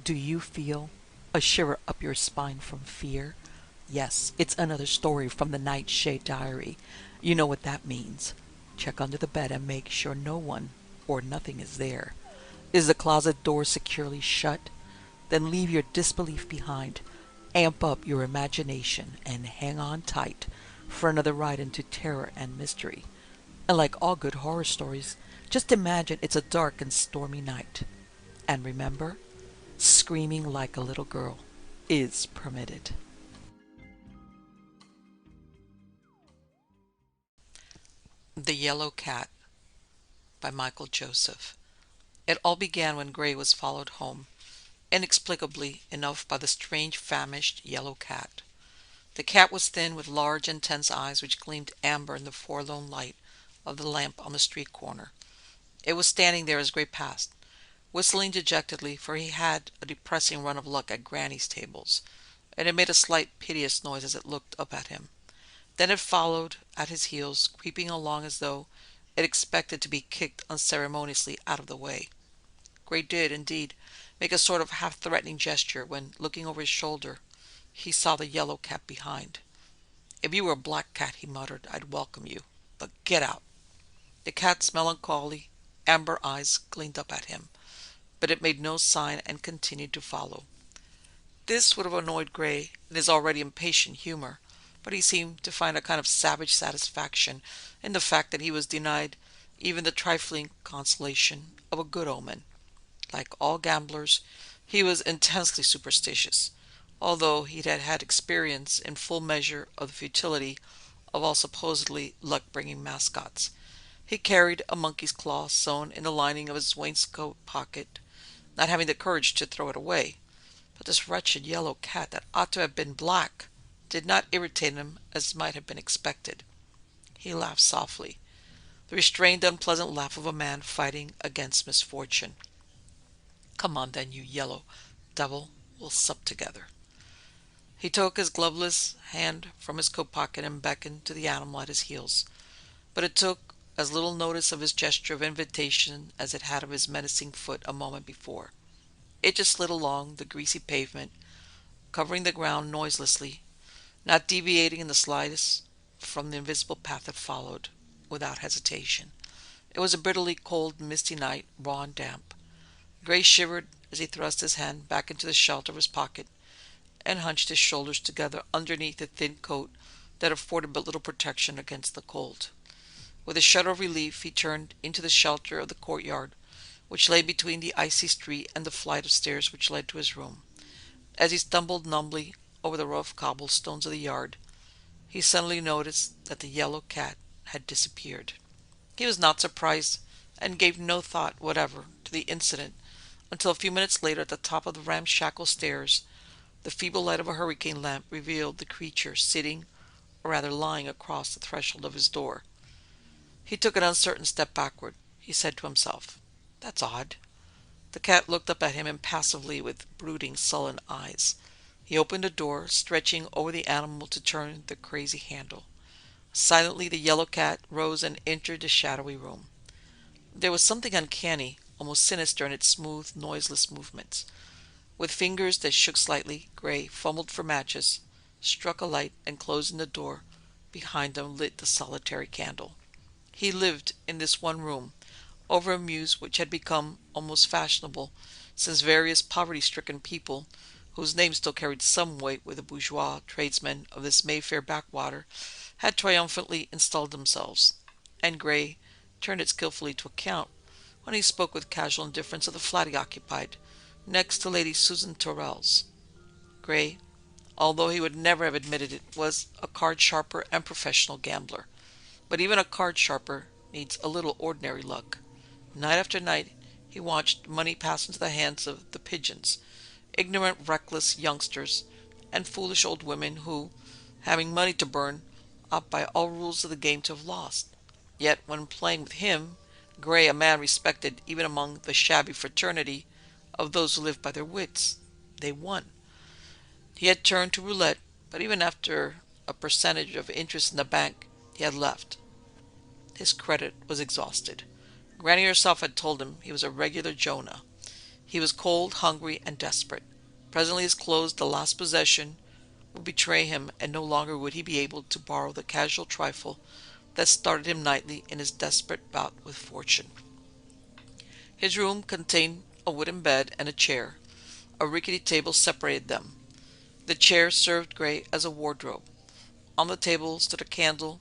Do you feel a shiver up your spine from fear? Yes, it's another story from the Nightshade diary. You know what that means. Check under the bed and make sure no one or nothing is there. Is the closet door securely shut? Then leave your disbelief behind. Amp up your imagination and hang on tight for another ride into terror and mystery. And like all good horror stories, just imagine it's a dark and stormy night. And remember, screaming like a little girl is permitted. The Yellow Cat by Michael Joseph. It all began when Gray was followed home, inexplicably enough, by the strange famished yellow cat. The cat was thin, with large intense eyes which gleamed amber in the forlorn light of the lamp on the street corner. It was standing there as Gray passed, whistling dejectedly, for he had a depressing run of luck at Granny's tables, and it made a slight piteous noise as it looked up at him. Then it followed at his heels, creeping along as though it expected to be kicked unceremoniously out of the way. Gray did, indeed, make a sort of half-threatening gesture when, looking over his shoulder, he saw the yellow cat behind. "If you were a black cat," he muttered, "I'd welcome you. But get out." The cat's melancholy amber eyes gleamed up at him, but it made no sign and continued to follow. This would have annoyed Gray in his already impatient humor, but he seemed to find a kind of savage satisfaction in the fact that he was denied even the trifling consolation of a good omen. Like all gamblers, he was intensely superstitious, although he had had experience in full measure of the futility of all supposedly luck-bringing mascots. He carried a monkey's claw sewn in the lining of his waistcoat pocket, not having the courage to throw it away. But this wretched yellow cat that ought to have been black did not irritate him as might have been expected. He laughed softly, the restrained, unpleasant laugh of a man fighting against misfortune. "Come on, then, you yellow devil, we'll sup together." He took his gloveless hand from his coat pocket and beckoned to the animal at his heels, but it took as little notice of his gesture of invitation as it had of his menacing foot a moment before. It just slid along the greasy pavement, covering the ground noiselessly, not deviating in the slightest from the invisible path it followed, without hesitation. It was a bitterly cold, misty night, raw and damp. Gray shivered as he thrust his hand back into the shelter of his pocket and hunched his shoulders together underneath a thin coat that afforded but little protection against the cold. With a shudder of relief, he turned into the shelter of the courtyard, which lay between the icy street and the flight of stairs which led to his room. As he stumbled numbly over the rough cobblestones of the yard, he suddenly noticed that the yellow cat had disappeared. He was not surprised, and gave no thought whatever to the incident until a few minutes later, at the top of the ramshackle stairs, the feeble light of a hurricane lamp revealed the creature sitting, or rather lying, across the threshold of his door. He took an uncertain step backward. He said to himself, "That's odd." The cat looked up at him impassively with brooding, sullen eyes. He opened the door, stretching over the animal to turn the crazy handle. Silently the yellow cat rose and entered the shadowy room. There was something uncanny, almost sinister, in its smooth, noiseless movements. With fingers that shook slightly, Gray fumbled for matches, struck a light, and closing the door behind them lit the solitary candle. He lived in this one room, over a muse which had become almost fashionable, since various poverty-stricken people, whose names still carried some weight with the bourgeois tradesmen of this Mayfair backwater, had triumphantly installed themselves, and Gray turned it skilfully to account when he spoke with casual indifference of the flat he occupied, next to Lady Susan Tyrrell's. Gray, although he would never have admitted it, was a card-sharper and professional gambler. But even a card-sharper needs a little ordinary luck. Night after night he watched money pass into the hands of the pigeons, ignorant, reckless youngsters, and foolish old women who, having money to burn, ought by all rules of the game to have lost. Yet when playing with him, Gray, a man respected even among the shabby fraternity of those who lived by their wits, they won. He had turned to roulette, but even after a percentage of interest in the bank, he had left. His credit was exhausted. Granny herself had told him he was a regular Jonah. He was cold, hungry, and desperate. Presently his clothes, the last possession, would betray him, and no longer would he be able to borrow the casual trifle that started him nightly in his desperate bout with fortune. His room contained a wooden bed and a chair. A rickety table separated them. The chair served Gray as a wardrobe. On the table stood a candle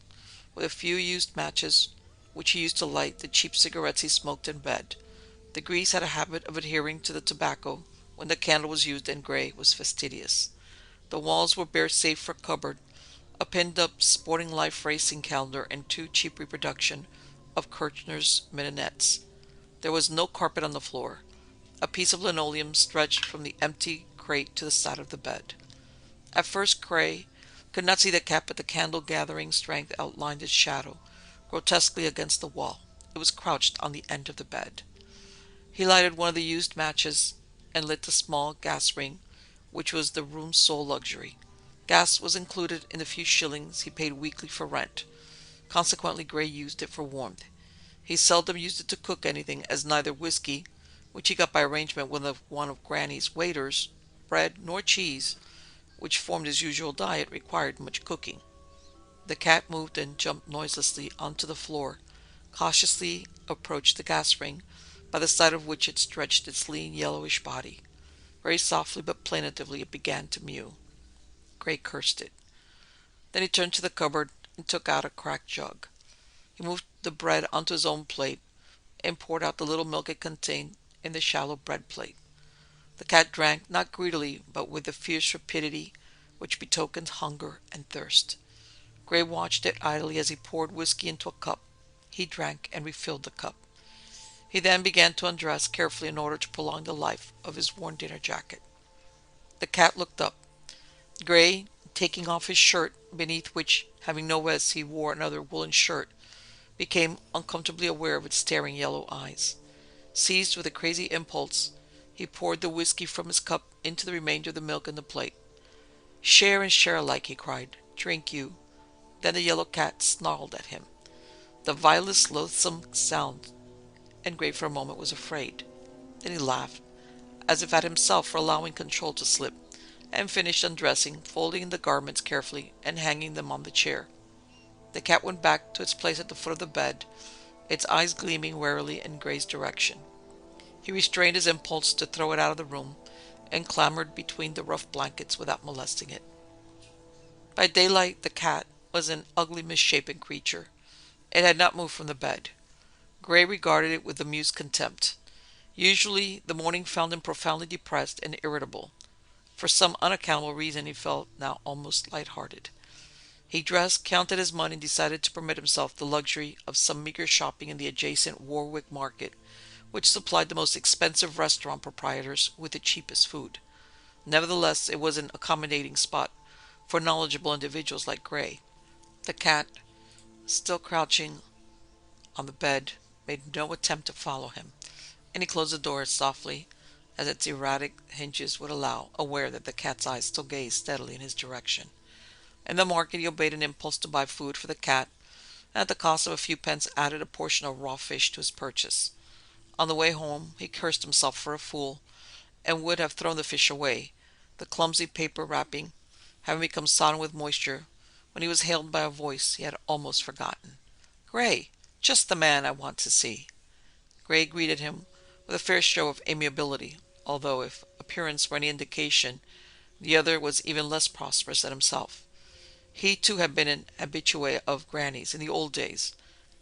with a few used matches, which he used to light the cheap cigarettes he smoked in bed. The grease had a habit of adhering to the tobacco when the candle was used, and Gray was fastidious. The walls were bare save for a cupboard, a pinned-up Sporting Life racing calendar, and two cheap reproductions of Kirchner's Mignonets. There was no carpet on the floor. A piece of linoleum stretched from the empty crate to the side of the bed. At first Gray could not see the cat, but the candle-gathering strength outlined its shadow grotesquely against the wall. It was crouched on the end of the bed. He lighted one of the used matches and lit the small gas ring, which was the room's sole luxury. Gas was included in the few shillings he paid weekly for rent. Consequently, Gray used it for warmth. He seldom used it to cook anything, as neither whiskey, which he got by arrangement with one of Granny's waiters, bread, nor cheese, which formed his usual diet, required much cooking. The cat moved and jumped noiselessly onto the floor, cautiously approached the gas ring, by the side of which it stretched its lean yellowish body. Very softly but plaintively it began to mew. Gray cursed it. Then he turned to the cupboard and took out a cracked jug. He moved the bread onto his own plate and poured out the little milk it contained in the shallow bread plate. The cat drank, not greedily, but with the fierce rapidity which betokens hunger and thirst. Gray watched it idly as he poured whiskey into a cup. He drank and refilled the cup. He then began to undress carefully in order to prolong the life of his worn dinner jacket. The cat looked up. Gray, taking off his shirt, beneath which, having no vest, he wore another woolen shirt, became uncomfortably aware of its staring yellow eyes. Seized with a crazy impulse, he poured the whiskey from his cup into the remainder of the milk in the plate. "Share and share alike," he cried. "Drink you." Then the yellow cat snarled at him. The vilest loathsome sound, and Gray for a moment was afraid. Then he laughed, as if at himself for allowing control to slip, and finished undressing, folding the garments carefully and hanging them on the chair. The cat went back to its place at the foot of the bed, its eyes gleaming warily in Gray's direction. He restrained his impulse to throw it out of the room, and clambered between the rough blankets without molesting it. By daylight the cat was an ugly misshapen creature. It had not moved from the bed. Gray regarded it with amused contempt. Usually the morning found him profoundly depressed and irritable. For some unaccountable reason he felt now almost light-hearted. He dressed, counted his money, and decided to permit himself the luxury of some meager shopping in the adjacent Warwick Market, which supplied the most expensive restaurant proprietors with the cheapest food. Nevertheless, it was an accommodating spot for knowledgeable individuals like Gray. The cat, still crouching on the bed, made no attempt to follow him, and he closed the door as softly as its erratic hinges would allow, aware that the cat's eyes still gazed steadily in his direction. In the market he obeyed an impulse to buy food for the cat, and at the cost of a few pence added a portion of raw fish to his purchase. On the way home he cursed himself for a fool, and would have thrown the fish away, the clumsy paper wrapping having become sodden with moisture, when he was hailed by a voice he had almost forgotten. "Gray, just the man I want to see." Gray greeted him with a fair show of amiability, although, if appearance were any indication, the other was even less prosperous than himself. He too had been an habitué of Granny's in the old days,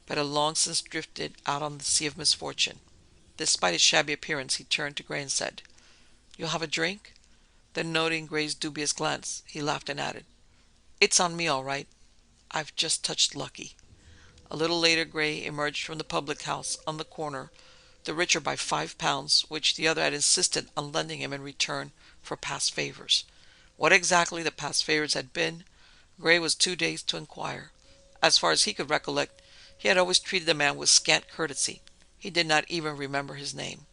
but had long since drifted out on the sea of misfortune. Despite his shabby appearance, he turned to Gray and said, "You'll have a drink?" Then, noting Gray's dubious glance, he laughed and added, "It's on me all right. I've just touched lucky." A little later Gray emerged from the public house on the corner, the richer by £5, which the other had insisted on lending him in return for past favors. What exactly the past favors had been, Gray was too dazed to inquire. As far as he could recollect, he had always treated the man with scant courtesy. He did not even remember his name.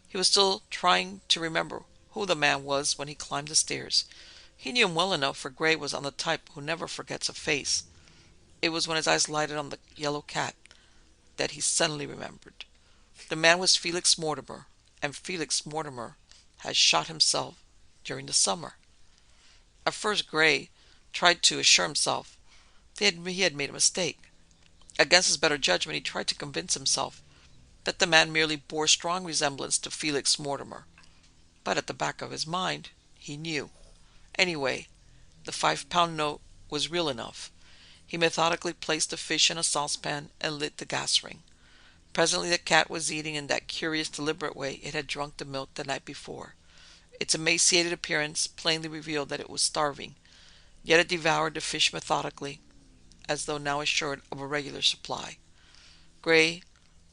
He was still trying to remember who the man was when he climbed the stairs. He knew him well enough, for Gray was on the type who never forgets a face. It was when his eyes lighted on the yellow cat that he suddenly remembered. The man was Felix Mortimer, and Felix Mortimer had shot himself during the summer. At first Gray tried to assure himself that he had made a mistake. Against his better judgment, he tried to convince himself that the man merely bore strong resemblance to Felix Mortimer. But at the back of his mind, he knew. Anyway, the 5-pound note was real enough. He methodically placed the fish in a saucepan and lit the gas ring. Presently the cat was eating in that curious, deliberate way it had drunk the milk the night before. Its emaciated appearance plainly revealed that it was starving, yet it devoured the fish methodically, as though now assured of a regular supply. Gray,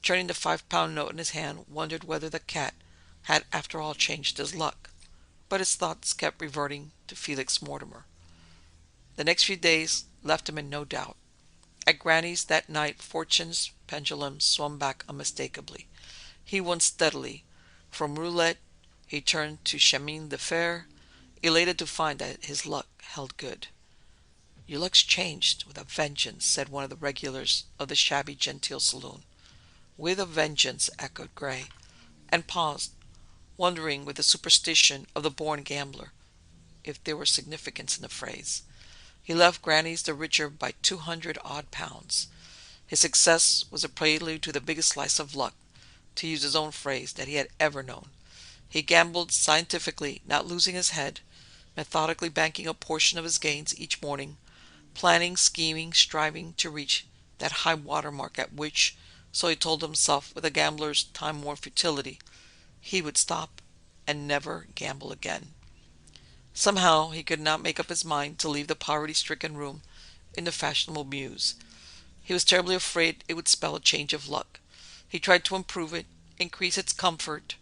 turning the 5-pound note in his hand, wondered whether the cat had after all changed his luck. But his thoughts kept reverting to Felix Mortimer. The next few days left him in no doubt. At Granny's that night Fortune's pendulum swung back unmistakably. He won steadily. From roulette he turned to chemin de fer, elated to find that his luck held good. "Your luck's changed with a vengeance," said one of the regulars of the shabby genteel saloon. "With a vengeance," echoed Gray, and paused, wondering with the superstition of the born gambler if there were significance in the phrase. He left Granny's the richer by 200-odd pounds. His success was a prelude to the biggest slice of luck, to use his own phrase, that he had ever known. He gambled scientifically, not losing his head, methodically banking a portion of his gains each morning, planning, scheming, striving to reach that high water mark at which, so he told himself with a gambler's time-worn futility, he would stop and never gamble again. Somehow he could not make up his mind to leave the poverty-stricken room in the fashionable mews. He was terribly afraid it would spell a change of luck. He tried to improve it, increase its comfort,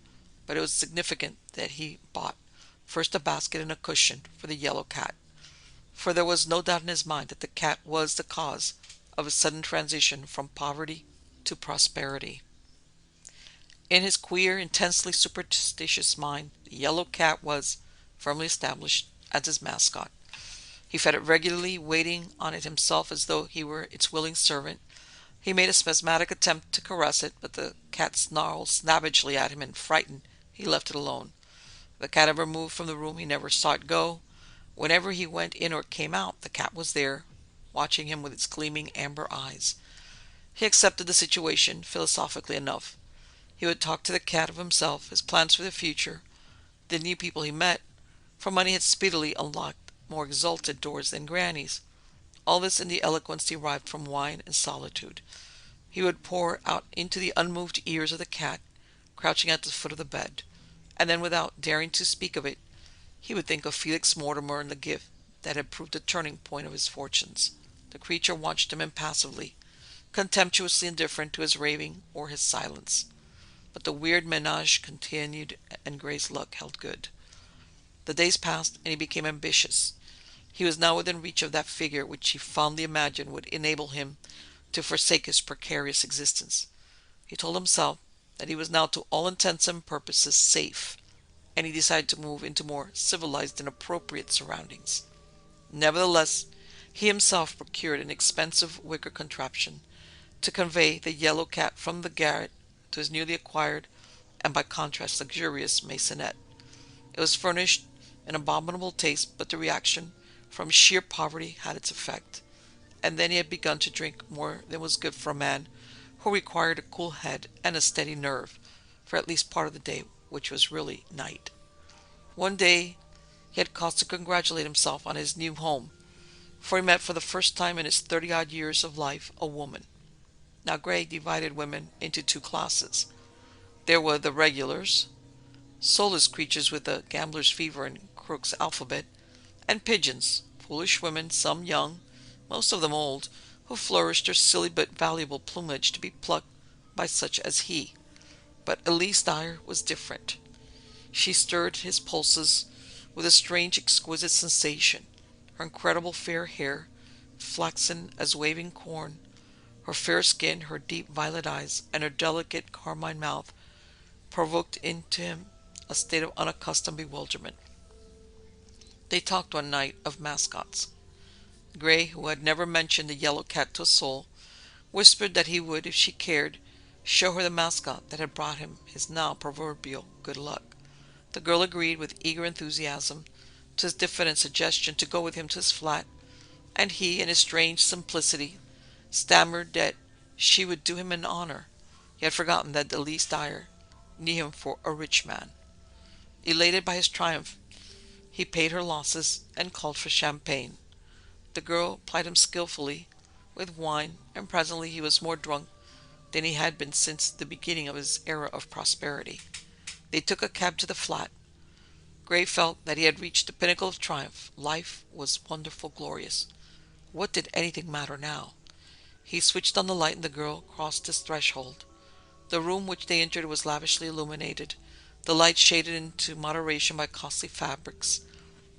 but it was significant that he bought first a basket and a cushion for the yellow cat, for there was no doubt in his mind that the cat was the cause of his sudden transition from poverty to prosperity. In his queer, intensely superstitious mind, the yellow cat was firmly established as his mascot. He fed it regularly, waiting on it himself as though he were its willing servant. He made a spasmodic attempt to caress it, but the cat snarled savagely at him, and frightened, he left it alone. If the cat ever moved from the room, he never saw it go. Whenever he went in or came out, the cat was there, watching him with its gleaming amber eyes. He accepted the situation philosophically enough. He would talk to the cat of himself, his plans for the future, the new people he met, for money had speedily unlocked more exalted doors than Granny's. All this in the eloquence derived from wine and solitude. He would pour out into the unmoved ears of the cat, crouching at the foot of the bed, and then, without daring to speak of it, he would think of Felix Mortimer and the gift that had proved the turning point of his fortunes. The creature watched him impassively, contemptuously indifferent to his raving or his silence. But the weird menage continued, and Gray's luck held good. The days passed, and he became ambitious. He was now within reach of that figure which he fondly imagined would enable him to forsake his precarious existence. He told himself that he was now to all intents and purposes safe, and he decided to move into more civilized and appropriate surroundings. Nevertheless, he himself procured an expensive wicker contraption to convey the yellow cat from the garret to his newly acquired, and by contrast luxurious, maisonette. It was furnished in abominable taste, but the reaction from sheer poverty had its effect, and then he had begun to drink more than was good for a man who required a cool head and a steady nerve for at least part of the day, which was really night. One day he had cause to congratulate himself on his new home, for he met for the first time in his 30-odd years of life a woman. Now Gray divided women into two classes. There were the regulars, soulless creatures with a gambler's fever and Crook's alphabet, and pigeons, foolish women, some young, most of them old, who flourished their silly but valuable plumage to be plucked by such as he. But Elise Dyer was different. She stirred his pulses with a strange, exquisite sensation. Her incredible fair hair, flaxen as waving corn, her fair skin, her deep violet eyes, and her delicate carmine mouth provoked into him a state of unaccustomed bewilderment. They talked one night of mascots. Gray, who had never mentioned the yellow cat to a soul, whispered that he would, if she cared, show her the mascot that had brought him his now proverbial good luck. The girl agreed with eager enthusiasm to his diffident suggestion to go with him to his flat, and he, in his strange simplicity, stammered that she would do him an honor. He had forgotten that Elise Dyer knew him for a rich man. Elated by his triumph, he paid her losses and called for champagne. The girl plied him skillfully with wine, and presently he was more drunk than he had been since the beginning of his era of prosperity. They took a cab to the flat. Gray felt that he had reached the pinnacle of triumph. Life was wonderful, glorious. What did anything matter now? He switched on the light and the girl crossed his threshold. The room which they entered was lavishly illuminated, the light shaded into moderation by costly fabrics.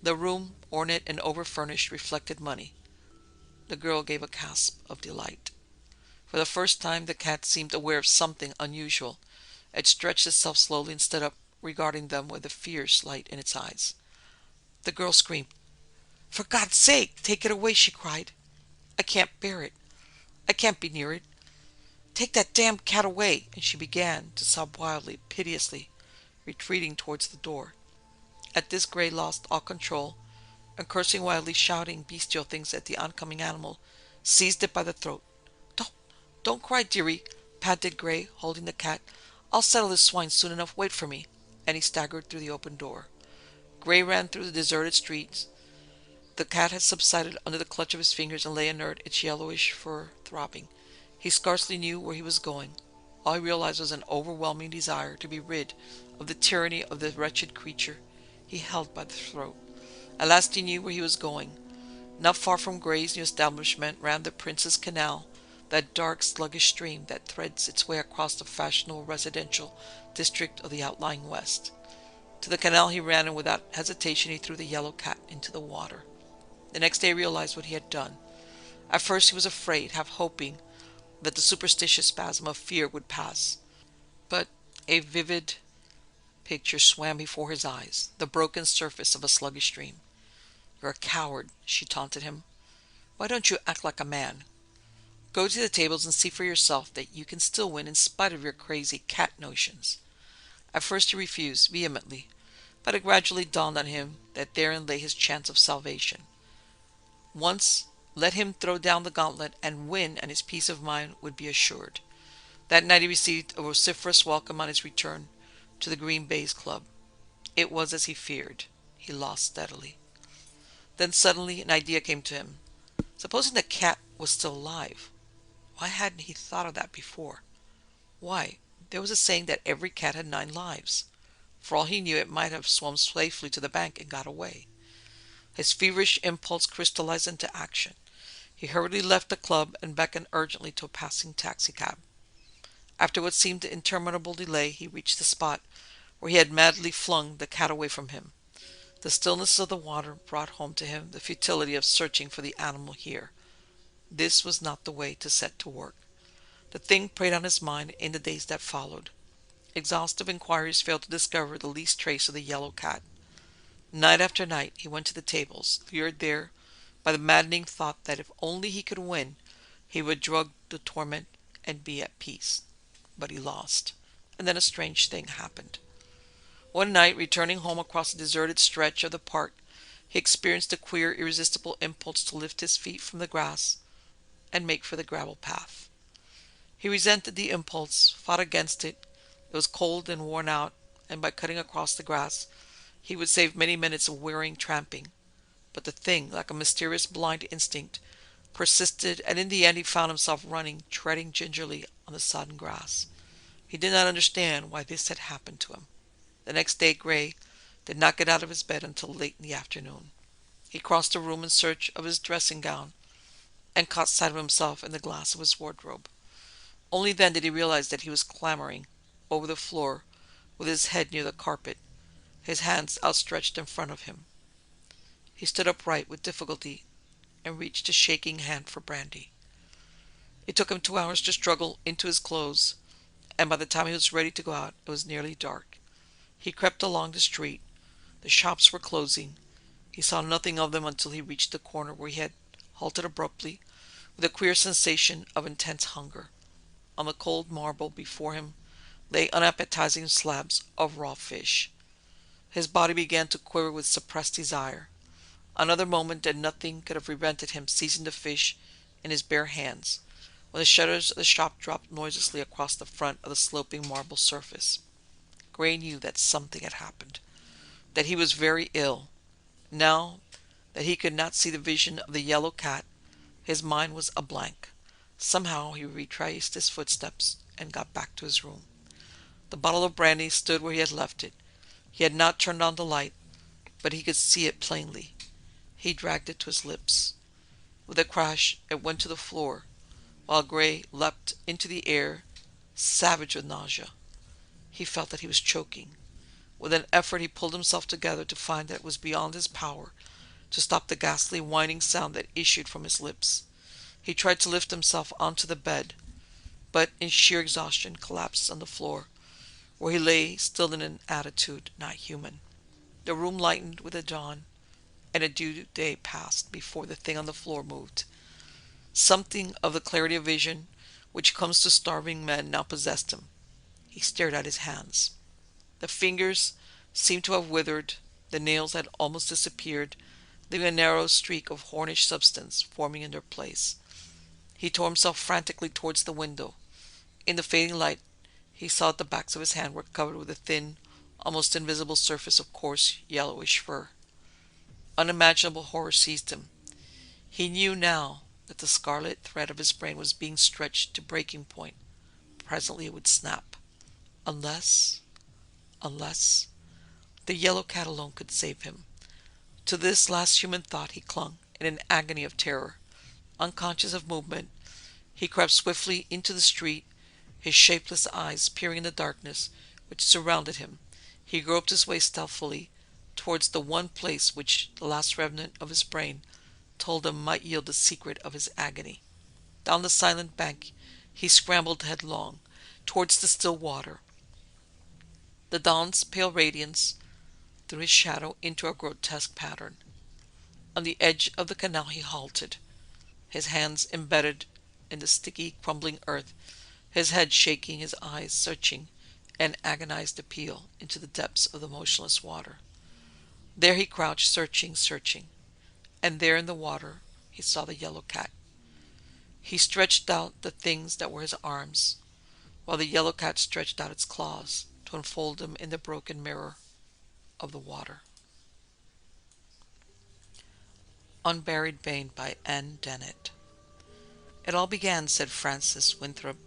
The room, ornate and over-furnished, reflected money. The girl gave a gasp of delight. For the first time the cat seemed aware of something unusual. It stretched itself slowly and stood up, regarding them with a fierce light in its eyes. The girl screamed. "For God's sake, take it away," she cried. "I can't bear it. I can't be near it. Take that damned cat away," and she began to sob wildly, piteously, retreating towards the door. At this Gray lost all control, and cursing wildly, shouting bestial things at the oncoming animal, seized it by the throat. Don't cry, dearie," panted Gray, holding the cat. "I'll settle this swine soon enough. Wait for me." And he staggered through the open door. Gray ran through the deserted streets. The cat had subsided under the clutch of his fingers and lay inert, its yellowish fur throbbing. He scarcely knew where he was going. All he realized was an overwhelming desire to be rid of the tyranny of the wretched creature he held by the throat. At last he knew where he was going. Not far from Gray's new establishment ran the Prince's Canal, that dark, sluggish stream that threads its way across the fashionable residential district of the outlying West. To the canal he ran, and without hesitation he threw the yellow cat into the water. The next day he realized what he had done. At first he was afraid, half hoping that the superstitious spasm of fear would pass. But a vivid picture swam before his eyes, the broken surface of a sluggish stream. "You're a coward," she taunted him. "Why don't you act like a man? Go to the tables and see for yourself that you can still win in spite of your crazy cat notions." At first he refused, vehemently, but it gradually dawned on him that therein lay his chance of salvation. Once let him throw down the gauntlet and win, and his peace of mind would be assured. That night he received a vociferous welcome on his return to the Green Baize Club. It was as he feared. He lost steadily. Then suddenly an idea came to him. Supposing the cat was still alive? Why hadn't he thought of that before? Why, there was a saying that every cat had 9 lives. For all he knew, it might have swum safely to the bank and got away. His feverish impulse crystallized into action. He hurriedly left the club and beckoned urgently to a passing taxicab. After what seemed an interminable delay, he reached the spot where he had madly flung the cat away from him. The stillness of the water brought home to him the futility of searching for the animal here. This was not the way to set to work. The thing preyed on his mind in the days that followed. Exhaustive inquiries failed to discover the least trace of the yellow cat. Night after night he went to the tables, lured there by the maddening thought that if only he could win, he would drug the torment and be at peace. But he lost. And then a strange thing happened. One night, returning home across a deserted stretch of the park, he experienced a queer, irresistible impulse to lift his feet from the grass and make for the gravel path. He resented the impulse, fought against it. It was cold and worn out, and by cutting across the grass, he would save many minutes of wearying tramping. But the thing, like a mysterious blind instinct, persisted, and in the end he found himself running, treading gingerly on the sodden grass. He did not understand why this had happened to him. The next day Gray did not get out of his bed until late in the afternoon. He crossed the room in search of his dressing gown, and caught sight of himself in the glass of his wardrobe. Only then did he realize that he was clambering over the floor with his head near the carpet, his hands outstretched in front of him. He stood upright with difficulty and reached a shaking hand for brandy. It took him 2 hours to struggle into his clothes, and by the time he was ready to go out, it was nearly dark. He crept along the street. The shops were closing. He saw nothing of them until he reached the corner where he had halted abruptly, with a queer sensation of intense hunger. On the cold marble before him lay unappetizing slabs of raw fish. His body began to quiver with suppressed desire. Another moment and nothing could have prevented him seizing the fish in his bare hands, when the shutters of the shop dropped noiselessly across the front of the sloping marble surface. Gray knew that something had happened, that he was very ill. Now that he could not see the vision of the yellow cat, his mind was a blank. Somehow he retraced his footsteps and got back to his room. The bottle of brandy stood where he had left it. He had not turned on the light, but he could see it plainly. He dragged it to his lips. With a crash it went to the floor, while Gray leapt into the air, savage with nausea. He felt that he was choking. With an effort he pulled himself together to find that it was beyond his power to stop the ghastly whining sound that issued from his lips. He tried to lift himself onto the bed, but in sheer exhaustion collapsed on the floor, where he lay still in an attitude not human. The room lightened with the dawn, and a due day passed before the thing on the floor moved. Something of the clarity of vision which comes to starving men now possessed him. He stared at his hands. The fingers seemed to have withered, the nails had almost disappeared, leaving a narrow streak of hornish substance forming in their place. He tore himself frantically towards the window. In the fading light he saw that the backs of his hands were covered with a thin, almost invisible surface of coarse, yellowish fur. Unimaginable horror seized him. He knew now that the scarlet thread of his brain was being stretched to breaking point. Presently it would snap. Unless the yellow cat alone could save him. To this last human thought he clung in an agony of terror. Unconscious of movement, he crept swiftly into the street, his shapeless eyes peering in the darkness which surrounded him. He groped his way stealthily towards the one place which the last remnant of his brain told him might yield the secret of his agony. Down the silent bank he scrambled headlong towards the still water. The dawn's pale radiance threw his shadow into a grotesque pattern. On the edge of the canal he halted, his hands embedded in the sticky, crumbling earth, his head shaking, his eyes searching an agonized appeal into the depths of the motionless water. There he crouched, searching, and there in the water he saw the yellow cat. He stretched out the things that were his arms, while the yellow cat stretched out its claws to enfold him in the broken mirror of the water. Unburied Bane by N. Dennett. It all began, said Francis Winthrop,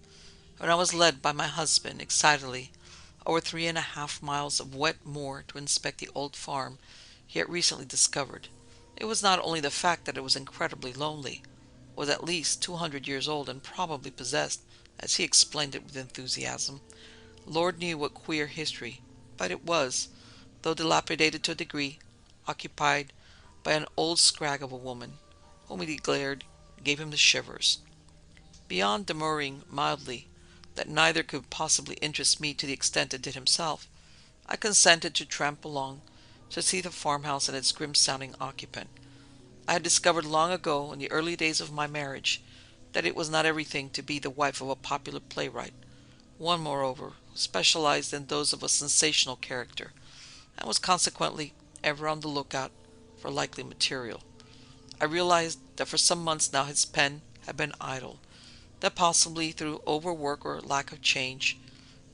when I was led by my husband excitedly over 3.5 miles of wet moor to inspect the old farm he had recently discovered. It was not only the fact that it was incredibly lonely, was at least 200 years old and probably possessed, as he explained it with enthusiasm, Lord knew what queer history, but it was, though dilapidated to a degree, occupied by an old scrag of a woman, whom he declared gave him the shivers. Beyond demurring mildly that neither could possibly interest me to the extent it did himself, I consented to tramp along to see the farmhouse and its grim-sounding occupant. I had discovered long ago, in the early days of my marriage, that it was not everything to be the wife of a popular playwright, one, moreover, who specialized in those of a sensational character, and was consequently ever on the lookout for likely material. I realized that for some months now his pen had been idle, that possibly through overwork or lack of change,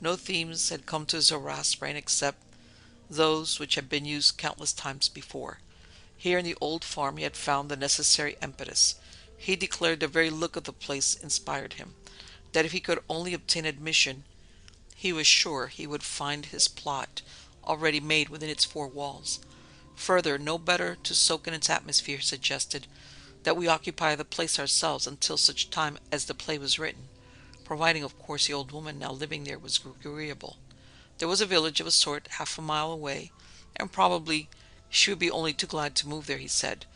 no themes had come to his harassed brain except those which had been used countless times before. Here in the old farm he had found the necessary impetus. He declared the very look of the place inspired him, that if he could only obtain admission, he was sure he would find his plot already made within its four walls. Further, no better to soak in its atmosphere suggested that we occupy the place ourselves until such time as the play was written, providing of course the old woman now living there was agreeable. There was a village of a sort 1/2 mile away, and probably she would be only too glad to move there, he said,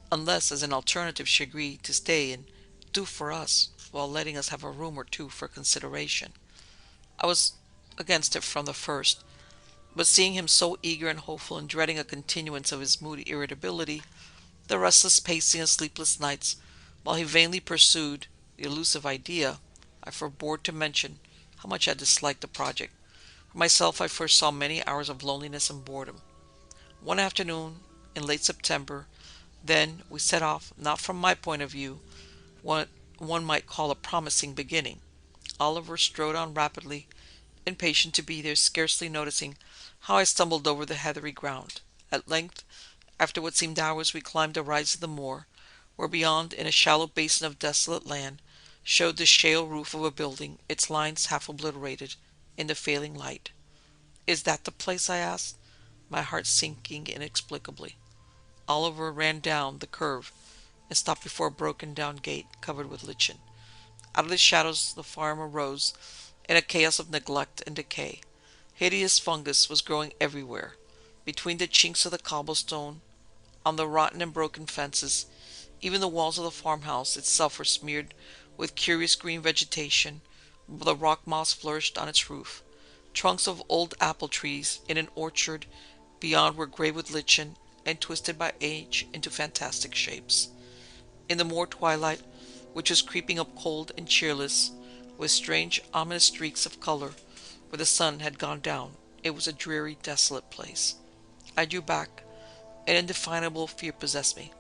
unless as an alternative she agreed to stay and do for us, while letting us have a room or two for consideration. I was against it from the first, but seeing him so eager and hopeful and dreading a continuance of his moody irritability, the restless pacing and sleepless nights, while he vainly pursued the elusive idea, I forbore to mention how much I disliked the project. For myself, I first saw many hours of loneliness and boredom. One afternoon in late September, then, we set off, not from my point of view, what one might call a promising beginning. Oliver strode on rapidly, impatient to be there, scarcely noticing how I stumbled over the heathery ground. At length, after what seemed hours, we climbed a rise of the moor, where beyond, in a shallow basin of desolate land, showed the shale roof of a building, its lines half obliterated in the failing light. "Is that the place?" I asked, my heart sinking inexplicably. Oliver ran down the curve and stopped before a broken-down gate covered with lichen. Out of the shadows the farm arose in a chaos of neglect and decay. Hideous fungus was growing everywhere, between the chinks of the cobblestone, on the rotten and broken fences. Even the walls of the farmhouse itself were smeared with curious green vegetation, while the rock moss flourished on its roof. Trunks of old apple trees in an orchard beyond were grey with lichen and twisted by age into fantastic shapes. In the moor twilight, which was creeping up cold and cheerless, with strange ominous streaks of color where the sun had gone down, it was a dreary, desolate place. I drew back. An indefinable fear possessed me.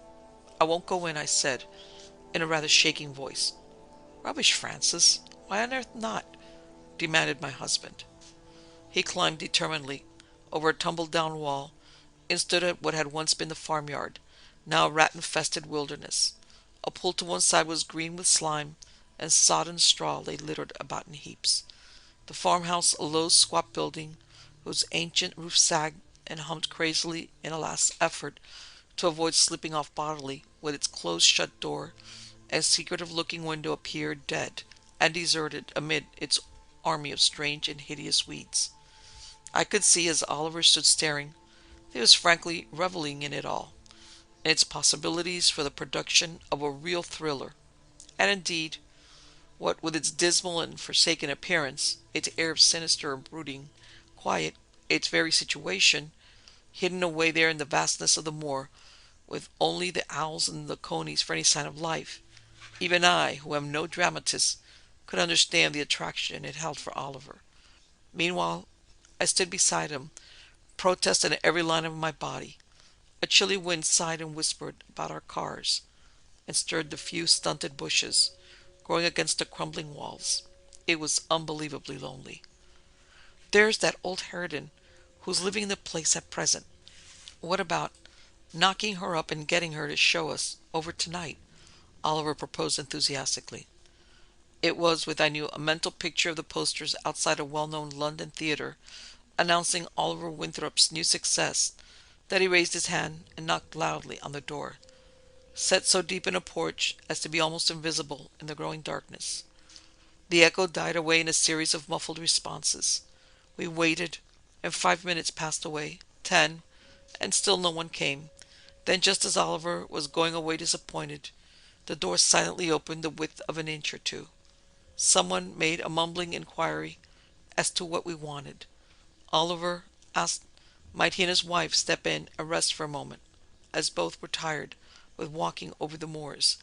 "I won't go in," I said, in a rather shaking voice. "Rubbish, Francis. Why on earth not?" demanded my husband. He climbed determinedly over a tumble-down wall and stood at what had once been the farmyard, now a rat-infested wilderness. A pool to one side was green with slime, and sodden straw lay littered about in heaps. The farmhouse, a low, squat building, whose ancient roof sagged and hummed crazily in a last effort to avoid slipping off bodily, with its close-shut door and secretive-looking window, appeared dead and deserted amid its army of strange and hideous weeds. I could see, as Oliver stood staring, that he was frankly reveling in it all, in its possibilities for the production of a real thriller. And indeed, what with its dismal and forsaken appearance, its air of sinister and brooding quiet, its very situation, hidden away there in the vastness of the moor, with only the owls and the conies for any sign of life, even I, who am no dramatist, could understand the attraction it held for Oliver. Meanwhile, I stood beside him, protest in every line of my body. A chilly wind sighed and whispered about our cars, and stirred the few stunted bushes growing against the crumbling walls. It was unbelievably lonely. "There's that old harridan who's living in the place at present. What about knocking her up and getting her to show us over tonight?" Oliver proposed enthusiastically. It was with, I knew, a mental picture of the posters outside a well-known London theatre announcing Oliver Winthrop's new success that he raised his hand and knocked loudly on the door, set so deep in a porch as to be almost invisible in the growing darkness. The echo died away in a series of muffled responses. We waited, and 5 minutes passed away, 10, and still no one came. Then, just as Oliver was going away disappointed, the door silently opened the width of an inch or two. Someone made a mumbling inquiry as to what we wanted. Oliver asked might he and his wife step in and rest for a moment, as both were tired with walking over the moors.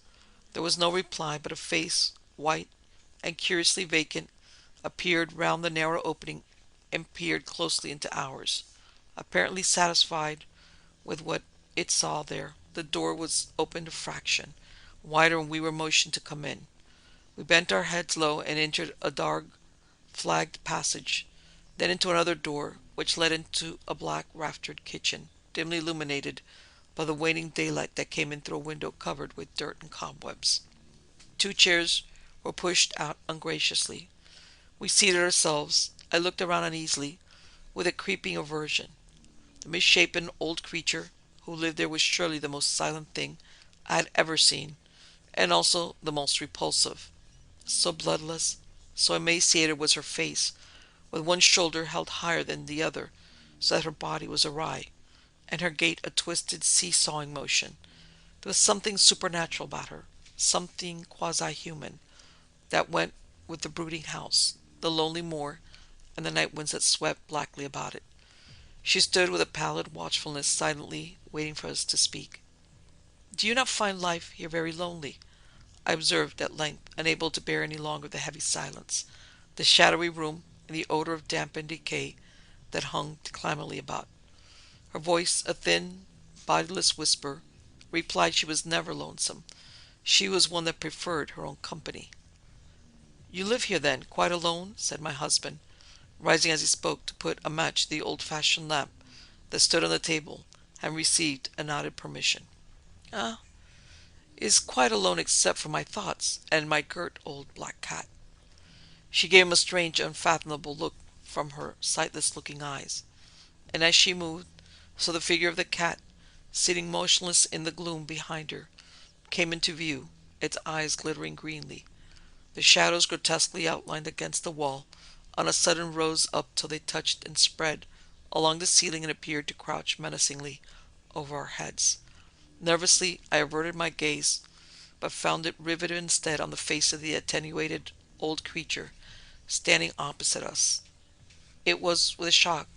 There was no reply, but a face, white and curiously vacant, appeared round the narrow opening and peered closely into ours. Apparently satisfied with what it saw there, the door was opened a fraction wider and we were motioned to come in. We bent our heads low and entered a dark, flagged passage, then into another door, which led into a black raftered kitchen, dimly illuminated by the waning daylight that came in through a window covered with dirt and cobwebs. 2 chairs were pushed out ungraciously. We seated ourselves. I looked around uneasily, with a creeping aversion. The misshapen old creature who lived there was surely the most silent thing I had ever seen, and also the most repulsive. So bloodless, so emaciated was her face, with one shoulder held higher than the other, so that her body was awry, and her gait a twisted seesawing motion. There was something supernatural about her, something quasi-human, that went with the brooding house, the lonely moor, and the night winds that swept blackly about it. She stood with a pallid watchfulness, silently waiting for us to speak. "Do you not find life here very lonely?" I observed at length, unable to bear any longer the heavy silence, the shadowy room, and the odor of damp and decay that hung declaimingly about. Her voice, a thin, bodiless whisper, replied she was never lonesome. She was one that preferred her own company. "You live here, then, quite alone?" said my husband, rising as he spoke to put a match to the old-fashioned lamp that stood on the table, and received a nodded permission. "Ah, is quite alone except for my thoughts and my girt old black cat." She gave him a strange, unfathomable look from her sightless-looking eyes, and as she moved, so the figure of the cat, sitting motionless in the gloom behind her, came into view, its eyes glittering greenly. The shadows grotesquely outlined against the wall on a sudden rose up till they touched and spread along the ceiling and appeared to crouch menacingly over our heads. Nervously I averted my gaze, but found it riveted instead on the face of the attenuated old creature standing opposite us. It was with a shock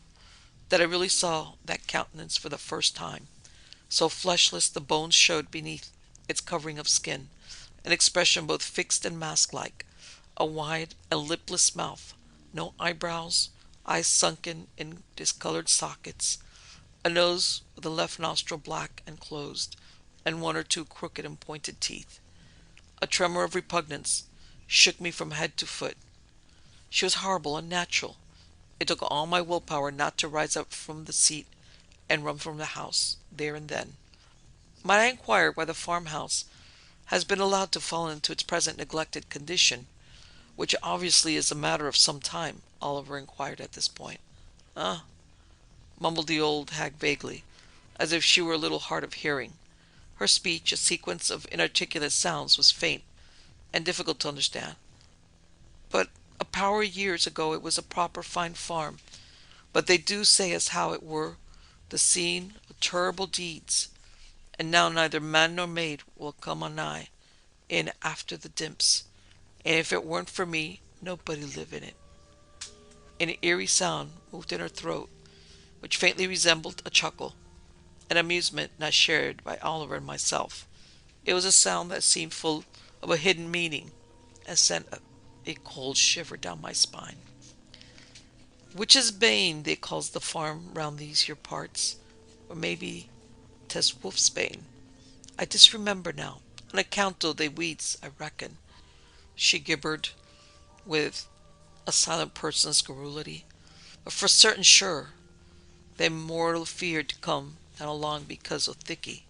that I really saw that countenance for the first time. So fleshless the bones showed beneath its covering of skin, an expression both fixed and mask-like, a wide and lipless mouth, no eyebrows, eyes sunken in discolored sockets, a nose with the left nostril black and closed, and one or two crooked and pointed teeth. A tremor of repugnance shook me from head to foot. She was horrible, unnatural. It took all my willpower not to rise up from the seat and run from the house, there and then. Might I inquire why the farmhouse has been allowed to fall into its present neglected condition, which obviously is a matter of some time?" Oliver inquired at this point. "Ah," mumbled the old hag vaguely, as if she were a little hard of hearing. Her speech, a sequence of inarticulate sounds, was faint and difficult to understand. "But a power of years ago it was a proper fine farm, but they do say as how it were the scene of terrible deeds, and now neither man nor maid will come a nigh in after the dimps, and if it weren't for me, nobody live in it." An eerie sound moved in her throat, which faintly resembled a chuckle, an amusement not shared by Oliver and myself. It was a sound that seemed full of a hidden meaning, and sent a cold shiver down my spine. "Which is Bane, they calls the farm round these here parts, or maybe 'tis Wolf's Bane. I disremember now, on account o' they weeds, I reckon," she gibbered with a silent person's garrulity. "But for certain sure, they mortal feared to come down along because o' Thicky.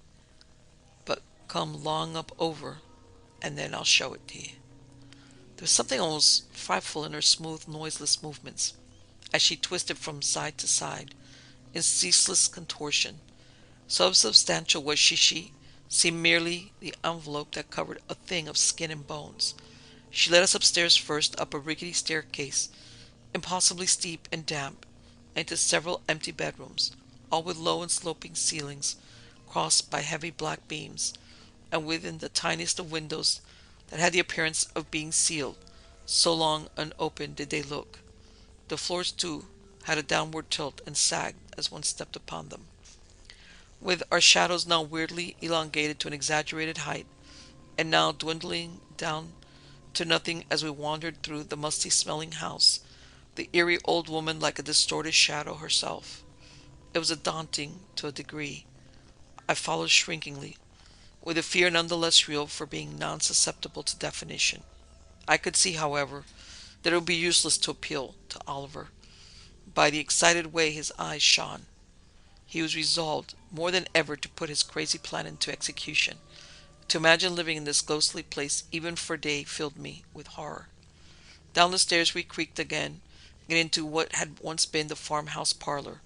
But come long up over, and then I'll show it to ye." There was something almost frightful in her smooth, noiseless movements, as she twisted from side to side, in ceaseless contortion. So substantial was she seemed merely the envelope that covered a thing of skin and bones. She led us upstairs first, up a rickety staircase, impossibly steep and damp, into several empty bedrooms, all with low and sloping ceilings, crossed by heavy black beams, and within the tiniest of windows that had the appearance of being sealed, so long unopened did they look. The floors, too, had a downward tilt and sagged as one stepped upon them. With our shadows now weirdly elongated to an exaggerated height, and now dwindling down to nothing as we wandered through the musty-smelling house, the eerie old woman like a distorted shadow herself. It was daunting to a degree. I followed shrinkingly, with a fear none the less real for being non-susceptible to definition. I could see, however, that it would be useless to appeal to Oliver. By the excited way his eyes shone, he was resolved more than ever to put his crazy plan into execution. To imagine living in this ghostly place even for a day filled me with horror. Down the stairs we creaked again, and into what had once been the farmhouse parlor,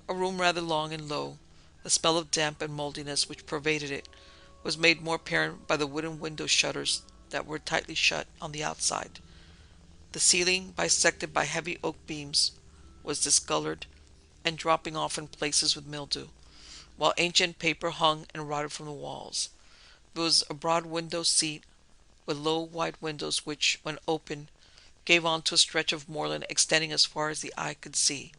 a room rather long and low. The smell of damp and moldiness which pervaded it was made more apparent by the wooden window shutters that were tightly shut on the outside. The ceiling, bisected by heavy oak beams, was discolored and dropping off in places with mildew, while ancient paper hung and rotted from the walls. There was a broad window seat with low wide windows which, when open, gave on to a stretch of moorland extending as far as the eye could see,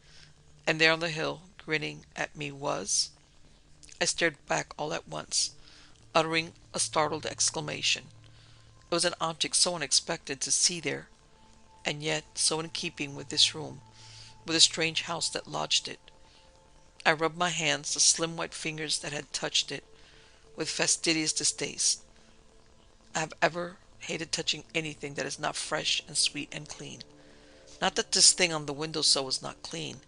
and there on the hill, grinning at me, was— I started back all at once, uttering a startled exclamation. It was an object so unexpected to see there, and yet so in keeping with this room, with the strange house that lodged it. I rubbed my hands, the slim white fingers that had touched it, with fastidious distaste. I have ever hated touching anything that is not fresh and sweet and clean. Not that this thing on the windowsill was not clean.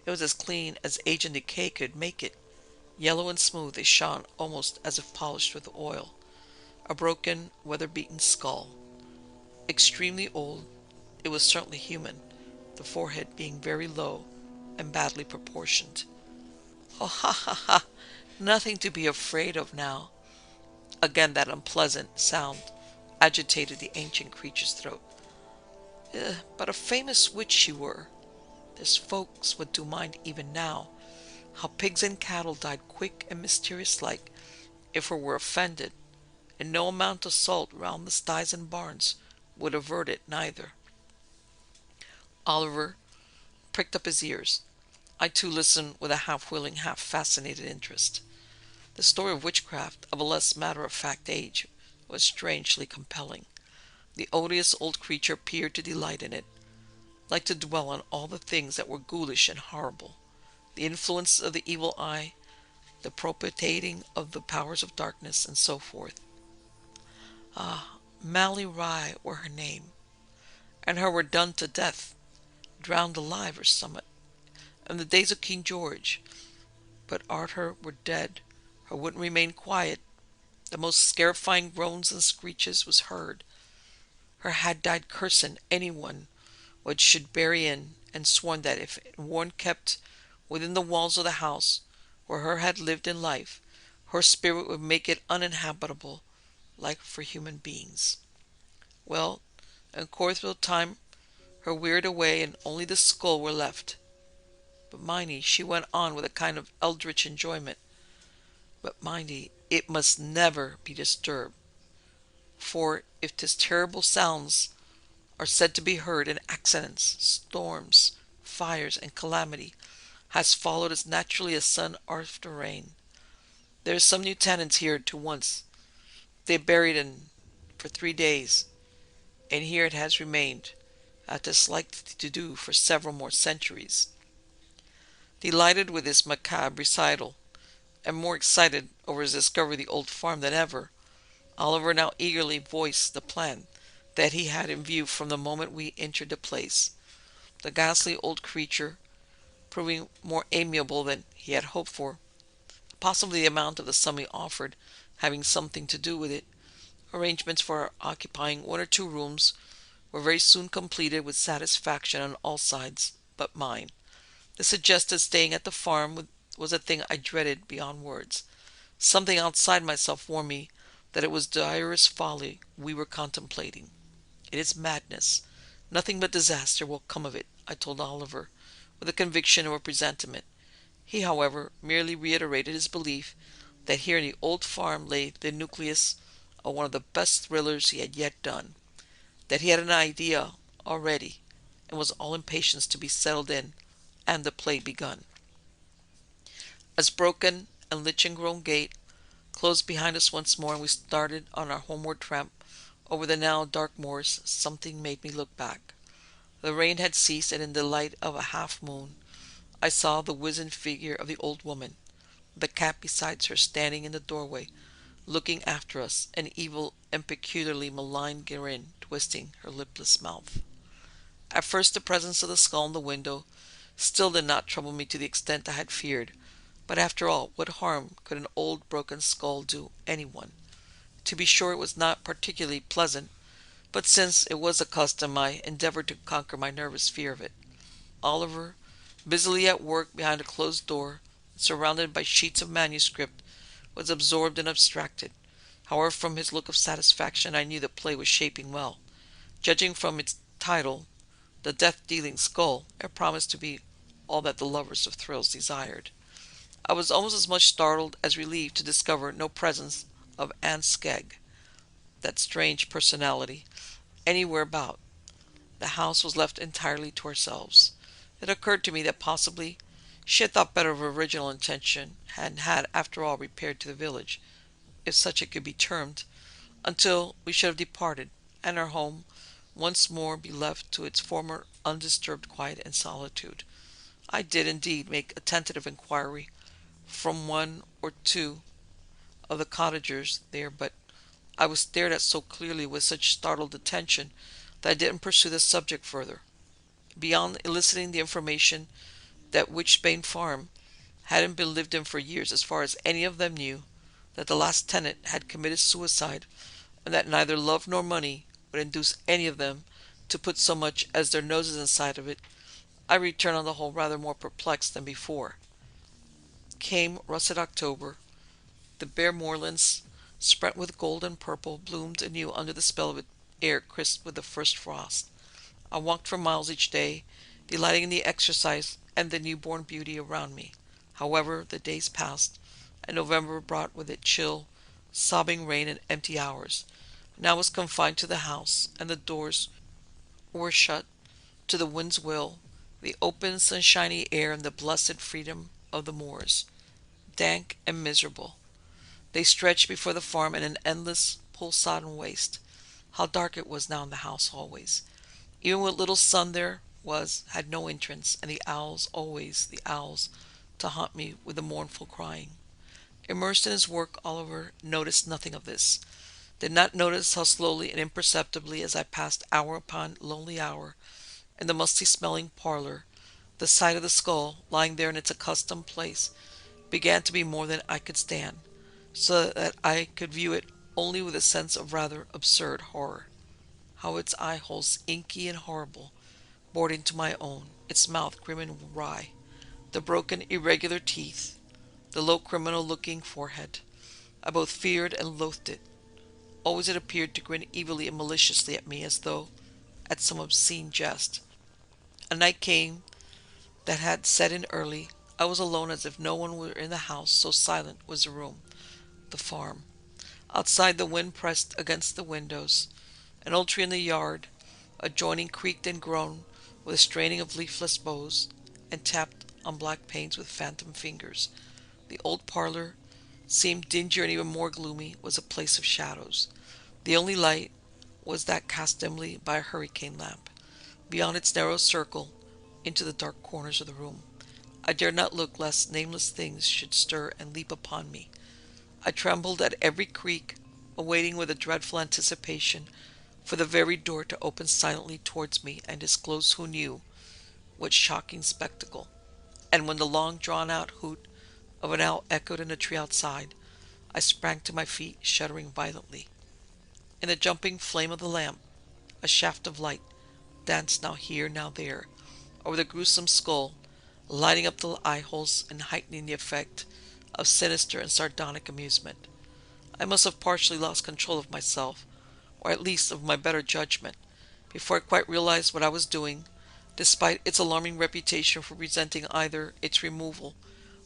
It was as clean as age and decay could make it. Yellow and smooth, it shone almost as if polished with oil. A broken, weather-beaten skull. Extremely old, it was certainly human, the forehead being very low and badly proportioned. Oh, ha, ha, ha! Nothing to be afraid of now. Again that unpleasant sound agitated the ancient creature's throat. But a famous witch she were. There's folks would do mind even now, how pigs and cattle died quick and mysterious like, if her were offended, and no amount of salt round the sties and barns would avert it neither. Oliver pricked up his ears. I too listened with a half-willing, half-fascinated interest. The story of witchcraft of a less matter-of-fact age was strangely compelling. The odious old creature appeared to delight in it, liked to dwell on all the things that were ghoulish and horrible, the influence of the evil eye, the propitiating of the powers of darkness, and so forth. Ah, Mally Rye were her name, and her were done to death, drowned alive or summat, in the days of King George. But Arthur were dead, her wouldn't remain quiet. The most scarifying groans and screeches was heard. Her had died cursing anyone what should bury in, and sworn that if one kept within the walls of the house where her had lived in life, her spirit would make it uninhabitable, like for human beings. Well, in course of time her wearied away, and only the skull were left. But mindy, she went on with a kind of eldritch enjoyment. But mindy, it must never be disturbed, for if 'tis terrible sounds are said to be heard, and accidents, storms, fires, and calamity has followed as naturally as sun after rain. There is some new tenants here to once. They buried in for 3 days, and here it has remained, as 'tis likely to do for several more centuries. Delighted with this macabre recital, and more excited over his discovery of the old farm than ever, Oliver now eagerly voiced the plan that he had in view from the moment we entered the place. The ghastly old creature proving more amiable than he had hoped for, possibly the amount of the sum he offered having something to do with it, arrangements for our occupying 1 or 2 rooms were very soon completed with satisfaction on all sides but mine. The suggested staying at the farm was a thing I dreaded beyond words. Something outside myself warned me that it was direst folly we were contemplating. It is madness. Nothing but disaster will come of it, I told Oliver, with the conviction of a presentiment. He, however, merely reiterated his belief that here in the old farm lay the nucleus of one of the best thrillers he had yet done, that he had an idea already, and was all impatience to be settled in and the play begun. As broken and lichen-grown gate closed behind us once more, and we started on our homeward tramp over the now dark moors, something made me look back. The rain had ceased, and in the light of a half-moon I saw the wizened figure of the old woman, the cat beside her, standing in the doorway, looking after us, an evil and peculiarly malign grin twisting her lipless mouth. At first the presence of the skull in the window still did not trouble me to the extent I had feared, but after all, what harm could an old broken skull do anyone? To be sure, it was not particularly pleasant, but since it was a custom, I endeavored to conquer my nervous fear of it. Oliver, busily at work behind a closed door, surrounded by sheets of manuscript, was absorbed and abstracted. However, from his look of satisfaction, I knew the play was shaping well. Judging from its title, The Death-Dealing Skull, it promised to be all that the lovers of thrills desired. I was almost as much startled as relieved to discover no presence of Aunt Skegg, that strange personality, anywhere about. The house was left entirely to ourselves. It occurred to me that possibly she had thought better of her original intention, and had, after all, repaired to the village, if such it could be termed, until we should have departed, and our home once more be left to its former undisturbed quiet and solitude. I did indeed make a tentative inquiry from one or two of the cottagers there, but I was stared at so clearly with such startled attention that I didn't pursue the subject further. Beyond eliciting the information that Witchbane Farm hadn't been lived in for years, as far as any of them knew, that the last tenant had committed suicide, and that neither love nor money would induce any of them to put so much as their noses inside of it, I returned on the whole rather more perplexed than before. Came russet October. The bare moorlands, spread with gold and purple, bloomed anew under the spell of an air crisp with the first frost. I walked for miles each day, delighting in the exercise and the newborn beauty around me. However, the days passed, and November brought with it chill, sobbing rain and empty hours, and I was confined to the house, and the doors were shut to the wind's will, the open sunshiny air and the blessed freedom of the moors. Dank and miserable, they stretched before the farm in an endless, pool-sodden waste. How dark it was now in the house always. Even what little sun there was had no entrance, and the owls, always the owls, to haunt me with a mournful crying. Immersed in his work, Oliver noticed nothing of this, did not notice how slowly and imperceptibly, as I passed hour upon lonely hour in the musty-smelling parlor, the sight of the skull, lying there in its accustomed place, began to be more than I could stand, so that I could view it only with a sense of rather absurd horror. How its eye holes, inky and horrible, bored into my own, its mouth grim and wry, the broken, irregular teeth, the low criminal-looking forehead. I both feared and loathed it. Always it appeared to grin evilly and maliciously at me, as though at some obscene jest. A night came that had set in early. I was alone, as if no one were in the house, so silent was the room, the farm. Outside, the wind pressed against the windows. An old tree in the yard adjoining creaked and groaned with a straining of leafless boughs, and tapped on black panes with phantom fingers. The old parlor seemed dingier and even more gloomy, was a place of shadows. The only light was that cast dimly by a hurricane lamp, beyond its narrow circle, into the dark corners of the room. I dared not look lest nameless things should stir and leap upon me. I trembled at every creak, awaiting with a dreadful anticipation for the very door to open silently towards me and disclose who knew what shocking spectacle. And when the long drawn-out hoot of an owl echoed in a tree outside, I sprang to my feet, shuddering violently. In the jumping flame of the lamp, a shaft of light danced now here, now there, over the gruesome skull, lighting up the eye-holes and heightening the effect of sinister and sardonic amusement. I must have partially lost control of myself, or at least of my better judgment, before I quite realized what I was doing, despite its alarming reputation for resenting either its removal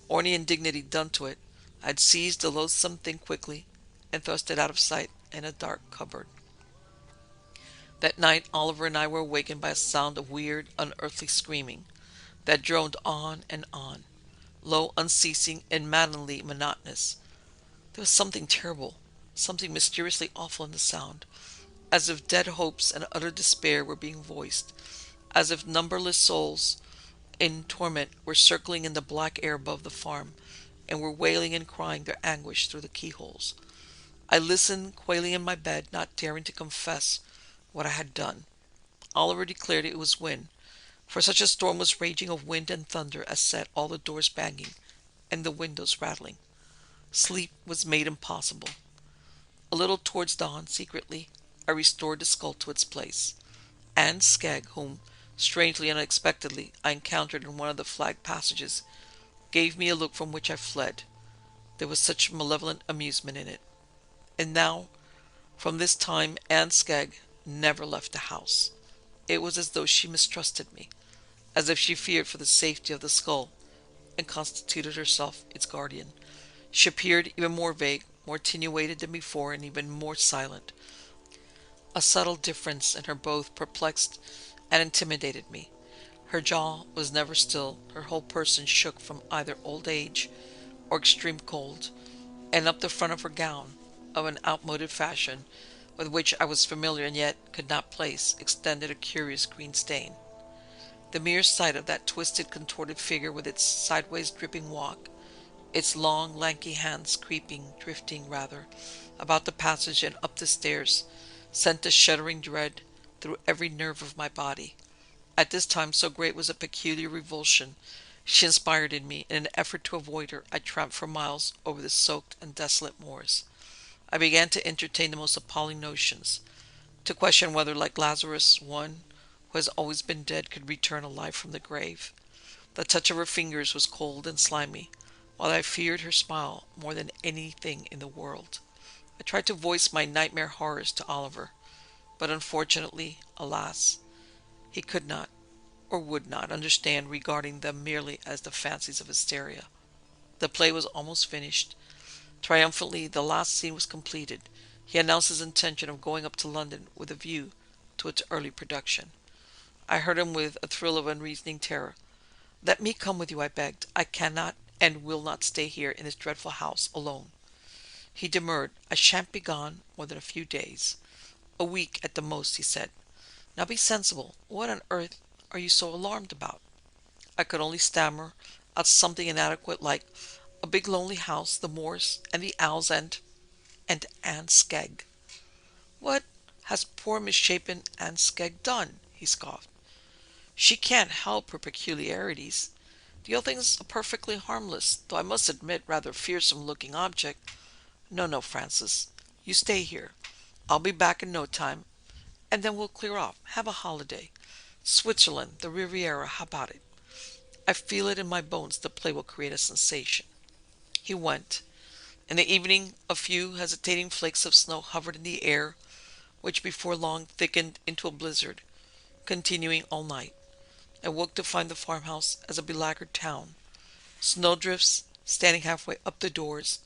or any indignity done to it. I had seized the loathsome thing quickly and thrust it out of sight in a dark cupboard. That night Oliver and I were awakened by a sound of weird, unearthly screaming that droned on and on, low, unceasing, and maddeningly monotonous. There was something terrible, something mysteriously awful in the sound, as if dead hopes and utter despair were being voiced, as if numberless souls in torment were circling in the black air above the farm, and were wailing and crying their anguish through the keyholes. I listened, quailing in my bed, not daring to confess what I had done. Oliver declared it was wind, for such a storm was raging of wind and thunder as set all the doors banging and the windows rattling. Sleep was made impossible. A little towards dawn, secretly, I restored the skull to its place. Anne Skegg, whom, strangely and unexpectedly, I encountered in one of the flagged passages, gave me a look from which I fled. There was such malevolent amusement in it. And now, from this time, Anne Skegg never left the house. It was as though she mistrusted me, as if she feared for the safety of the skull, and constituted herself its guardian. She appeared even more vague, more attenuated than before, and even more silent. A subtle difference in her both perplexed and intimidated me. Her jaw was never still, her whole person shook from either old age or extreme cold, and up the front of her gown of an outmoded fashion with which I was familiar and yet could not place, extended a curious green stain. The mere sight of that twisted, contorted figure with its sideways dripping walk, its long, lanky hands creeping, drifting rather, about the passage and up the stairs, sent a shuddering dread through every nerve of my body. At this time, so great was a peculiar revulsion she inspired in me, in an effort to avoid her, I tramped for miles over the soaked and desolate moors. I began to entertain the most appalling notions, to question whether, like Lazarus, one who has always been dead could return alive from the grave. The touch of her fingers was cold and slimy, while I feared her smile more than anything in the world. I tried to voice my nightmare horrors to Oliver, but unfortunately, alas, he could not, or would not, understand, regarding them merely as the fancies of hysteria. The play was almost finished. Triumphantly, the last scene was completed. He announced his intention of going up to London with a view to its early production. I heard him with a thrill of unreasoning terror. "Let me come with you," I begged. "I cannot and will not stay here in this dreadful house alone." He demurred. "I shan't be gone more than a few days. A week at the most," he said. "Now be sensible. What on earth are you so alarmed about?" I could only stammer out something inadequate like, "A big lonely house, the moors, and the owls, and Anne Skegg." "What has poor misshapen Anne Skegg done?" he scoffed. "She can't help her peculiarities. The old thing's a perfectly harmless, though I must admit rather fearsome looking object. No, no, Francis, you stay here. I'll be back in no time, and then we'll clear off, have a holiday. Switzerland, the Riviera, how about it? I feel it in my bones the play will create a sensation." He went. In the evening a few hesitating flakes of snow hovered in the air, which before long thickened into a blizzard, continuing all night. I woke to find the farmhouse as a belagged town, snowdrifts standing halfway up the doors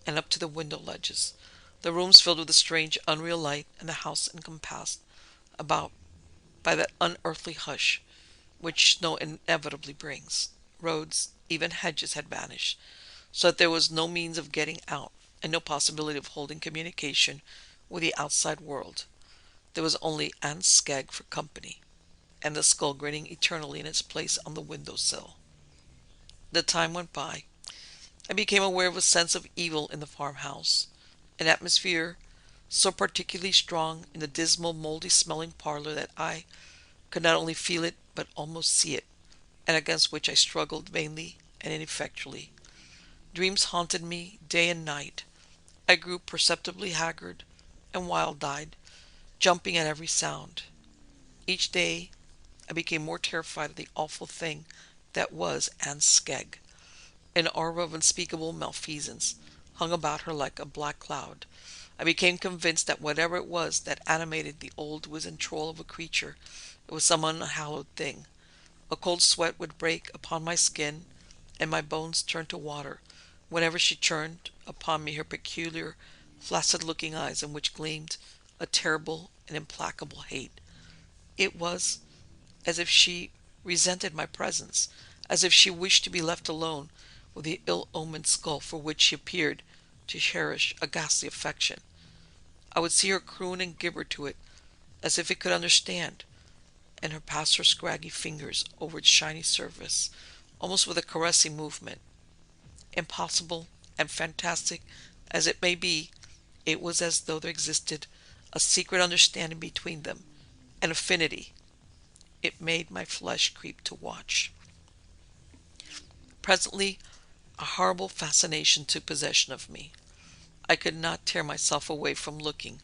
and up to the window ledges, the rooms filled with a strange unreal light, and the house encompassed about by that unearthly hush which snow inevitably brings. Roads, even hedges, had vanished, so that there was no means of getting out, and no possibility of holding communication with the outside world. There was only Aunt Skegg for company, and the skull grinning eternally in its place on the window sill. The time went by. I became aware of a sense of evil in the farmhouse, an atmosphere so particularly strong in the dismal, mouldy-smelling parlor that I could not only feel it but almost see it, and against which I struggled vainly and ineffectually. Dreams haunted me day and night. I grew perceptibly haggard and wild-eyed, jumping at every sound. Each day I became more terrified of the awful thing that was Anne Skegg. An aura of unspeakable malfeasance hung about her like a black cloud. I became convinced that whatever it was that animated the old wizened troll of a creature, it was some unhallowed thing. A cold sweat would break upon my skin, and my bones turn to water, whenever she turned upon me her peculiar, flaccid-looking eyes, in which gleamed a terrible and implacable hate. It was as if she resented my presence, as if she wished to be left alone with the ill-omened skull for which she appeared to cherish a ghastly affection. I would see her croon and gibber to it, as if it could understand, and her pass her scraggy fingers over its shiny surface, almost with a caressing movement. Impossible and fantastic as it may be, it was as though there existed a secret understanding between them, an affinity. It made my flesh creep to watch. Presently a horrible fascination took possession of me. I could not tear myself away from looking.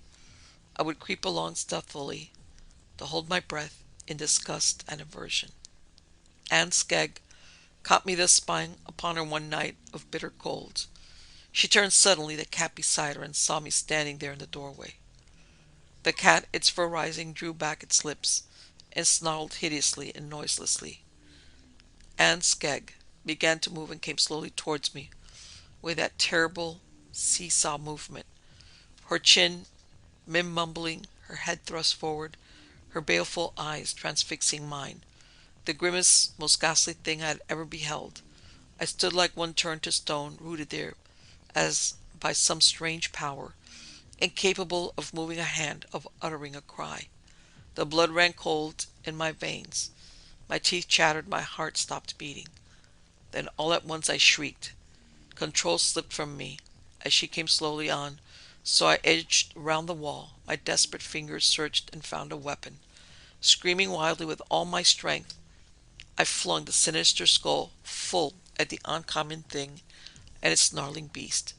I would creep along stealthily, to hold my breath in disgust and aversion. Anne Skegg caught me thus spying upon her one night of bitter cold. She turned suddenly, the cat beside her, and saw me standing there in the doorway. The cat, its fur rising, drew back its lips and snarled hideously and noiselessly. Anne Skegg began to move and came slowly towards me with that terrible seesaw movement, her chin mim-mumbling, her head thrust forward, her baleful eyes transfixing mine. The grimmest, most ghastly thing I had ever beheld. I stood like one turned to stone, rooted there, as by some strange power, incapable of moving a hand, of uttering a cry. The blood ran cold in my veins. My teeth chattered, my heart stopped beating. Then all at once I shrieked. Control slipped from me as she came slowly on, so I edged round the wall. My desperate fingers searched and found a weapon. Screaming wildly with all my strength, I flung the sinister skull full at the uncommon thing and its snarling beast.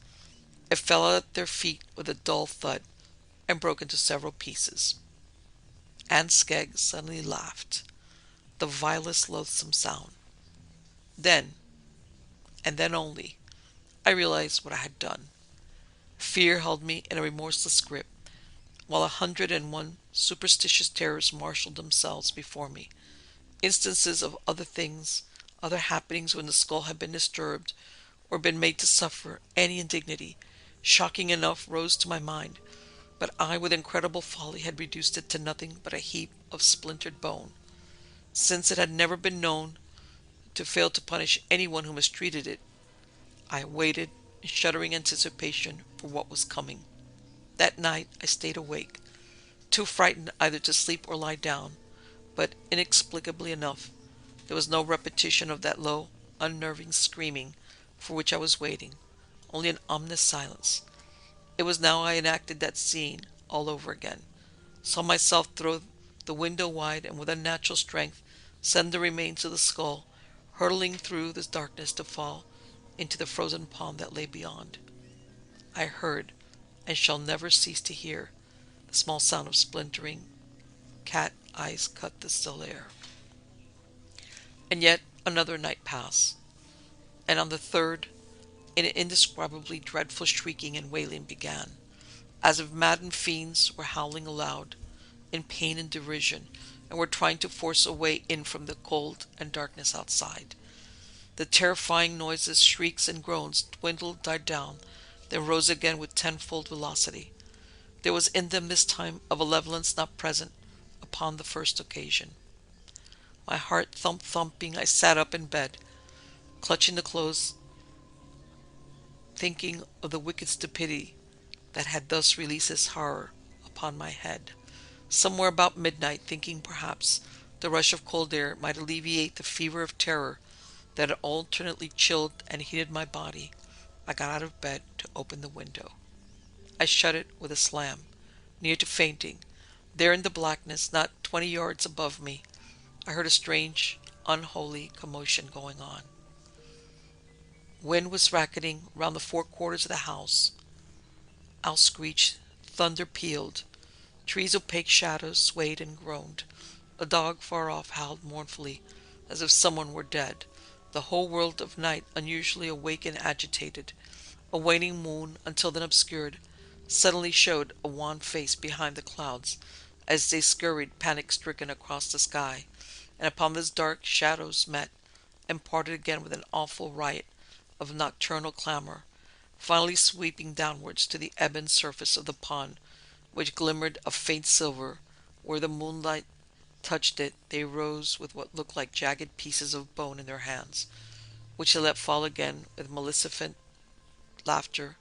It fell at their feet with a dull thud and broke into several pieces. And Skegg suddenly laughed, the vilest loathsome sound. Then, and then only, I realized what I had done. Fear held me in a remorseless grip, while 101 superstitious terrors marshaled themselves before me. Instances of other things, other happenings when the skull had been disturbed or been made to suffer any indignity, shocking enough, rose to my mind, but I, with incredible folly, had reduced it to nothing but a heap of splintered bone. Since it had never been known to fail to punish anyone who mistreated it, I waited in shuddering anticipation for what was coming. That night I stayed awake, too frightened either to sleep or lie down, but inexplicably enough, there was no repetition of that low, unnerving screaming for which I was waiting, only an ominous silence. It was now I enacted that scene all over again, saw myself throw the window wide and with unnatural strength send the remains of the skull hurtling through the darkness to fall into the frozen pond that lay beyond. I heard, and shall never cease to hear, the small sound of splintering cat eyes cut the still air. And yet another night passed, and on the third an indescribably dreadful shrieking and wailing began, as if maddened fiends were howling aloud, in pain and derision, and were trying to force a way in from the cold and darkness outside. The terrifying noises, shrieks, and groans dwindled, died down, then rose again with tenfold velocity. There was in them this time a malevolence not present upon the first occasion. My heart thumping, I sat up in bed, clutching the clothes, thinking of the wicked stupidity that had thus released its horror upon my head. Somewhere about midnight, thinking perhaps the rush of cold air might alleviate the fever of terror that had alternately chilled and heated my body, I got out of bed to open the window. I shut it with a slam, near to fainting. There in the blackness, not 20 yards above me, I heard a strange, unholy commotion going on. Wind was racketing round the four quarters of the house. Owl screeched, thunder pealed, trees' opaque shadows swayed and groaned. A dog far off howled mournfully, as if someone were dead. The whole world of night, unusually awake and agitated, a waning moon, until then obscured, suddenly showed a wan face behind the clouds, as they scurried panic-stricken across the sky, and upon this dark shadows met, and parted again with an awful riot of nocturnal clamor, finally sweeping downwards to the ebon surface of the pond, which glimmered a faint silver. Where the moonlight touched it, they rose with what looked like jagged pieces of bone in their hands, which they let fall again with maleficent laughter,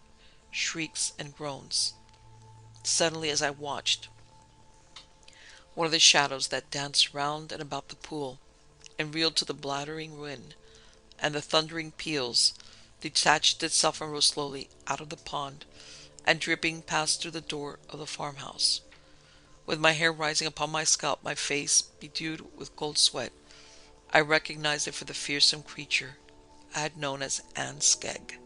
shrieks, and groans. Suddenly, as I watched, one of the shadows that danced round and about the pool, and reeled to the blattering wind and the thundering peals, detached itself and rose slowly out of the pond, and dripping passed through the door of the farmhouse. With my hair rising upon my scalp, my face bedewed with cold sweat, I recognized it for the fearsome creature I had known as Anne Skegg.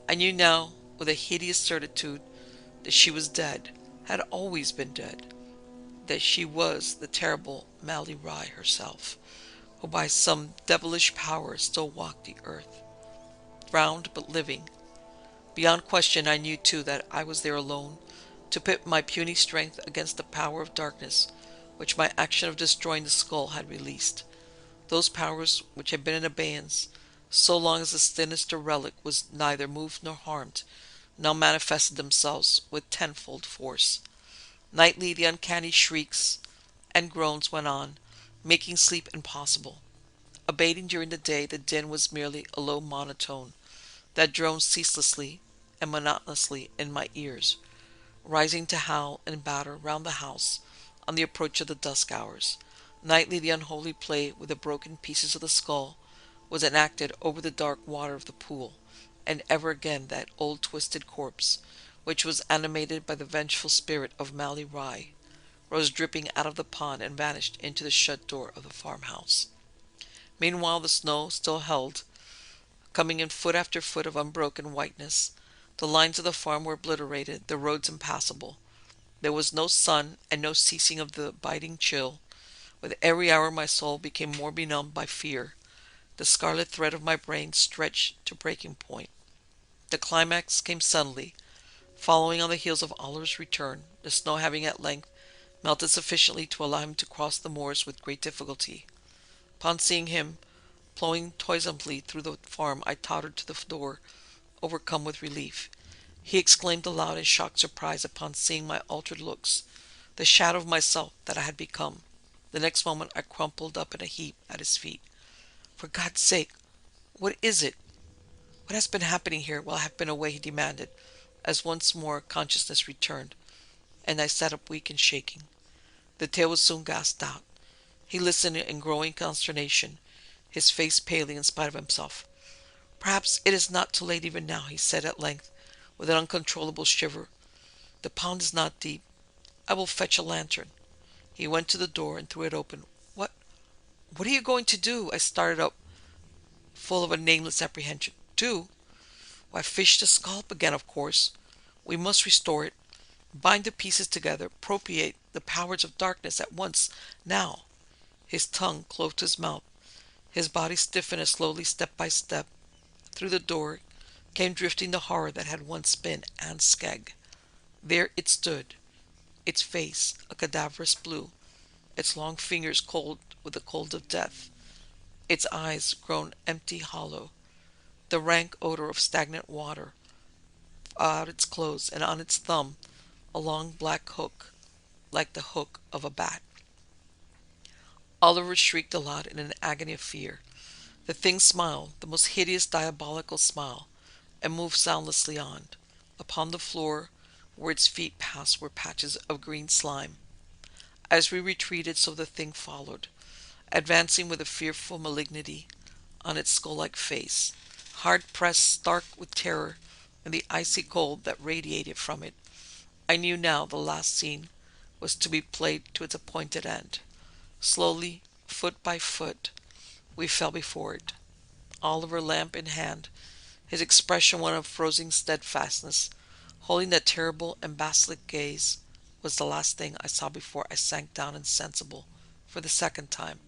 I knew now, with a hideous certitude, that she was dead, had always been dead, that she was the terrible Mally Rye herself, who by some devilish power still walked the earth, drowned but living. Beyond question I knew too that I was there alone, to pit my puny strength against the power of darkness which my action of destroying the skull had released. Those powers which had been in abeyance so long as the sinister relic was neither moved nor harmed, now manifested themselves with tenfold force. Nightly the uncanny shrieks and groans went on, making sleep impossible. Abating during the day, the din was merely a low monotone that droned ceaselessly and monotonously in my ears. rising to howl and batter round the house on the approach of the dusk hours. Nightly the unholy play with the broken pieces of the skull was enacted over the dark water of the pool, and ever again that old twisted corpse, which was animated by the vengeful spirit of Mali Rai, rose dripping out of the pond and vanished into the shut door of the farmhouse. Meanwhile the snow still held, coming in foot after foot of unbroken whiteness. The lines of the farm were obliterated, the roads impassable. There was no sun and no ceasing of the biting chill. With every hour my soul became more benumbed by fear. The scarlet thread of my brain stretched to breaking point. The climax came suddenly, following on the heels of Oliver's return, the snow having at length melted sufficiently to allow him to cross the moors with great difficulty. Upon seeing him plowing toilsomely through the farm, I tottered to the door, overcome with relief. He exclaimed aloud in shocked surprise upon seeing my altered looks, the shadow of myself that I had become. The next moment I crumpled up in a heap at his feet. "For God's sake, what is it? What has been happening here while I have been away?" he demanded, as once more consciousness returned, and I sat up weak and shaking. The tale was soon gasped out. He listened in growing consternation, his face paling in spite of himself. "Perhaps it is not too late even now," he said at length, with an uncontrollable shiver. "The pond is not deep. I will fetch a lantern." He went to the door and threw it open. What are you going to do?" I started up, full of a nameless apprehension. "Do? Why, fish the skull up again, of course. We must restore it, bind the pieces together, appropriate the powers of darkness at once, now." His tongue clove to his mouth. His body stiffened as slowly, step by step, through the door came drifting the horror that had once been Anne Skegg. There it stood, its face a cadaverous blue, its long fingers cold with the cold of death, its eyes grown empty hollow, the rank odor of stagnant water about its clothes, and on its thumb a long black hook, like the hook of a bat. Oliver shrieked aloud in an agony of fear. The thing smiled, the most hideous diabolical smile, and moved soundlessly on. Upon the floor, where its feet passed, were patches of green slime. As we retreated, so the thing followed, advancing with a fearful malignity on its skull-like face, hard-pressed, stark with terror and the icy cold that radiated from it. I knew now the last scene was to be played to its appointed end. Slowly, foot by foot, we fell before it. Oliver, lamp in hand, his expression one of frozen steadfastness, holding that terrible and basilisk gaze, was the last thing I saw before I sank down insensible for the second time.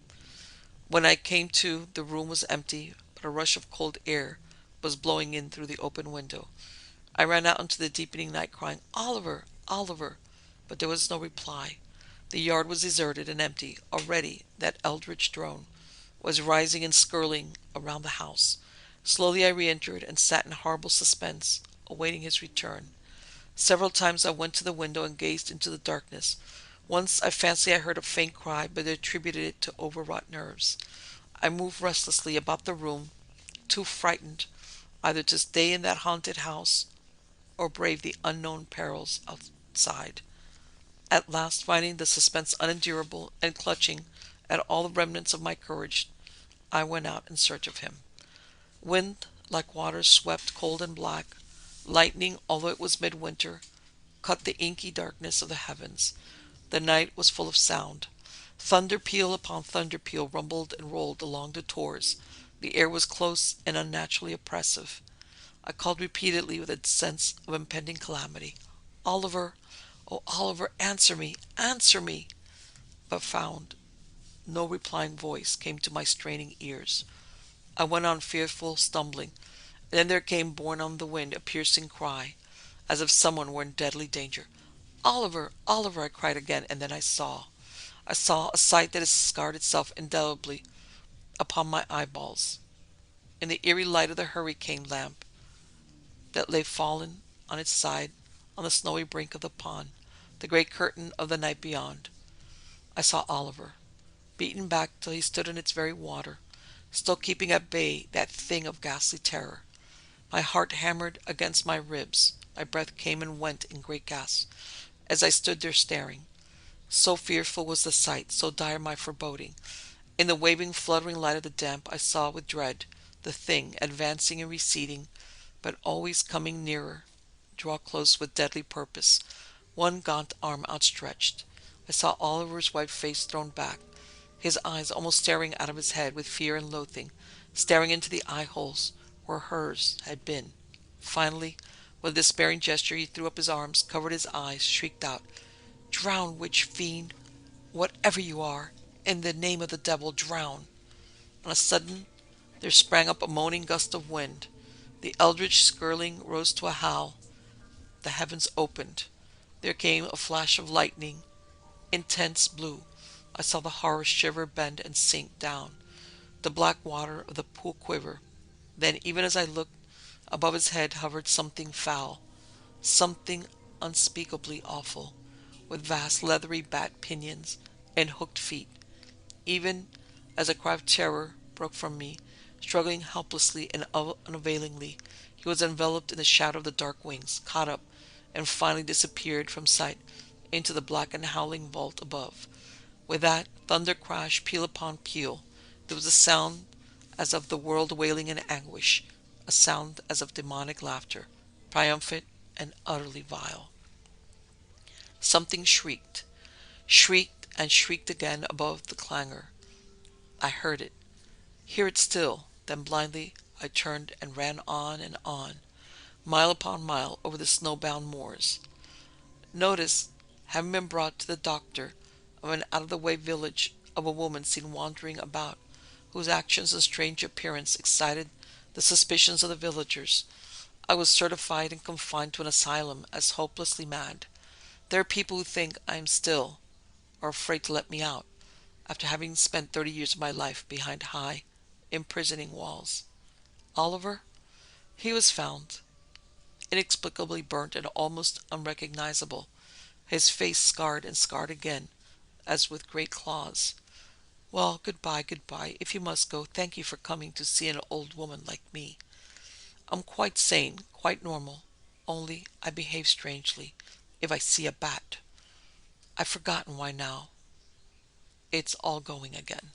When I came to, the room was empty, but a rush of cold air was blowing in through the open window. I ran out into the deepening night, crying, "Oliver! Oliver!" But there was no reply. The yard was deserted and empty. Already that eldritch drone was rising and skirling around the house. Slowly I re-entered and sat in horrible suspense, awaiting his return. Several times I went to the window and gazed into the darkness. Once I fancied I heard a faint cry, but attributed it to overwrought nerves. I moved restlessly about the room, too frightened either to stay in that haunted house or brave the unknown perils outside. At last, finding the suspense unendurable and clutching at all the remnants of my courage, I went out in search of him. Wind like water swept cold and black. Lightning, although it was midwinter, cut the inky darkness of the heavens. The night was full of sound. Thunder peal upon thunder peal rumbled and rolled along the tors. The air was close and unnaturally oppressive. I called repeatedly with a sense of impending calamity. "Oliver! Oh, Oliver, answer me! Answer me!" But found no replying voice came to my straining ears. I went on fearful, stumbling, and then there came, borne on the wind, a piercing cry, as if someone were in deadly danger. "Oliver! Oliver!" I cried again, and then I saw a sight that has scarred itself indelibly upon my eyeballs. In the eerie light of the hurricane lamp that lay fallen on its side on the snowy brink of the pond, the great curtain of the night beyond, I saw Oliver, beaten back till he stood in its very water, still keeping at bay that thing of ghastly terror. My heart hammered against my ribs. My breath came and went in great gasps as I stood there staring. So fearful was the sight, so dire my foreboding. In the waving, fluttering light of the damp, I saw with dread the thing advancing and receding, but always coming nearer, draw close with deadly purpose, one gaunt arm outstretched. I saw Oliver's white face thrown back, his eyes almost staring out of his head with fear and loathing, staring into the eye holes where hers had been. Finally, with a despairing gesture, he threw up his arms, covered his eyes, shrieked out, "Drown, witch fiend! Whatever you are! In the name of the devil, drown!" On a sudden there sprang up a moaning gust of wind. The eldritch skirling rose to a howl. The heavens opened. There came a flash of lightning, intense blue. I saw the horror shiver, bend, and sink down. The black water of the pool quiver. Then, even as I looked, above his head hovered something foul, something unspeakably awful, with vast leathery bat pinions and hooked feet. Even as a cry of terror broke from me, struggling helplessly and unavailingly, he was enveloped in the shadow of the dark wings, caught up, and finally disappeared from sight into the black and howling vault above. With that, thunder crashed peal upon peal. There was a sound as of the world wailing in anguish, a sound as of demonic laughter, triumphant and utterly vile. Something shrieked, shrieked and shrieked again above the clangor. I heard it, hear it still, then blindly I turned and ran on, mile upon mile over the snowbound moors. Notice, having been brought to the doctor, of an out-of-the-way village of a woman seen wandering about, whose actions and strange appearance excited the suspicions of the villagers, I was certified and confined to an asylum as hopelessly mad. There are people who think I am still, or afraid to let me out, after having spent 30 years of my life behind high, imprisoning walls. Oliver? He was found, inexplicably burnt and almost unrecognizable, his face scarred and scarred again, as with great claws. Well, goodbye, goodbye. If you must go, thank you for coming to see an old woman like me. I'm quite sane, quite normal, only I behave strangely if I see a bat. I've forgotten why now. It's all going again.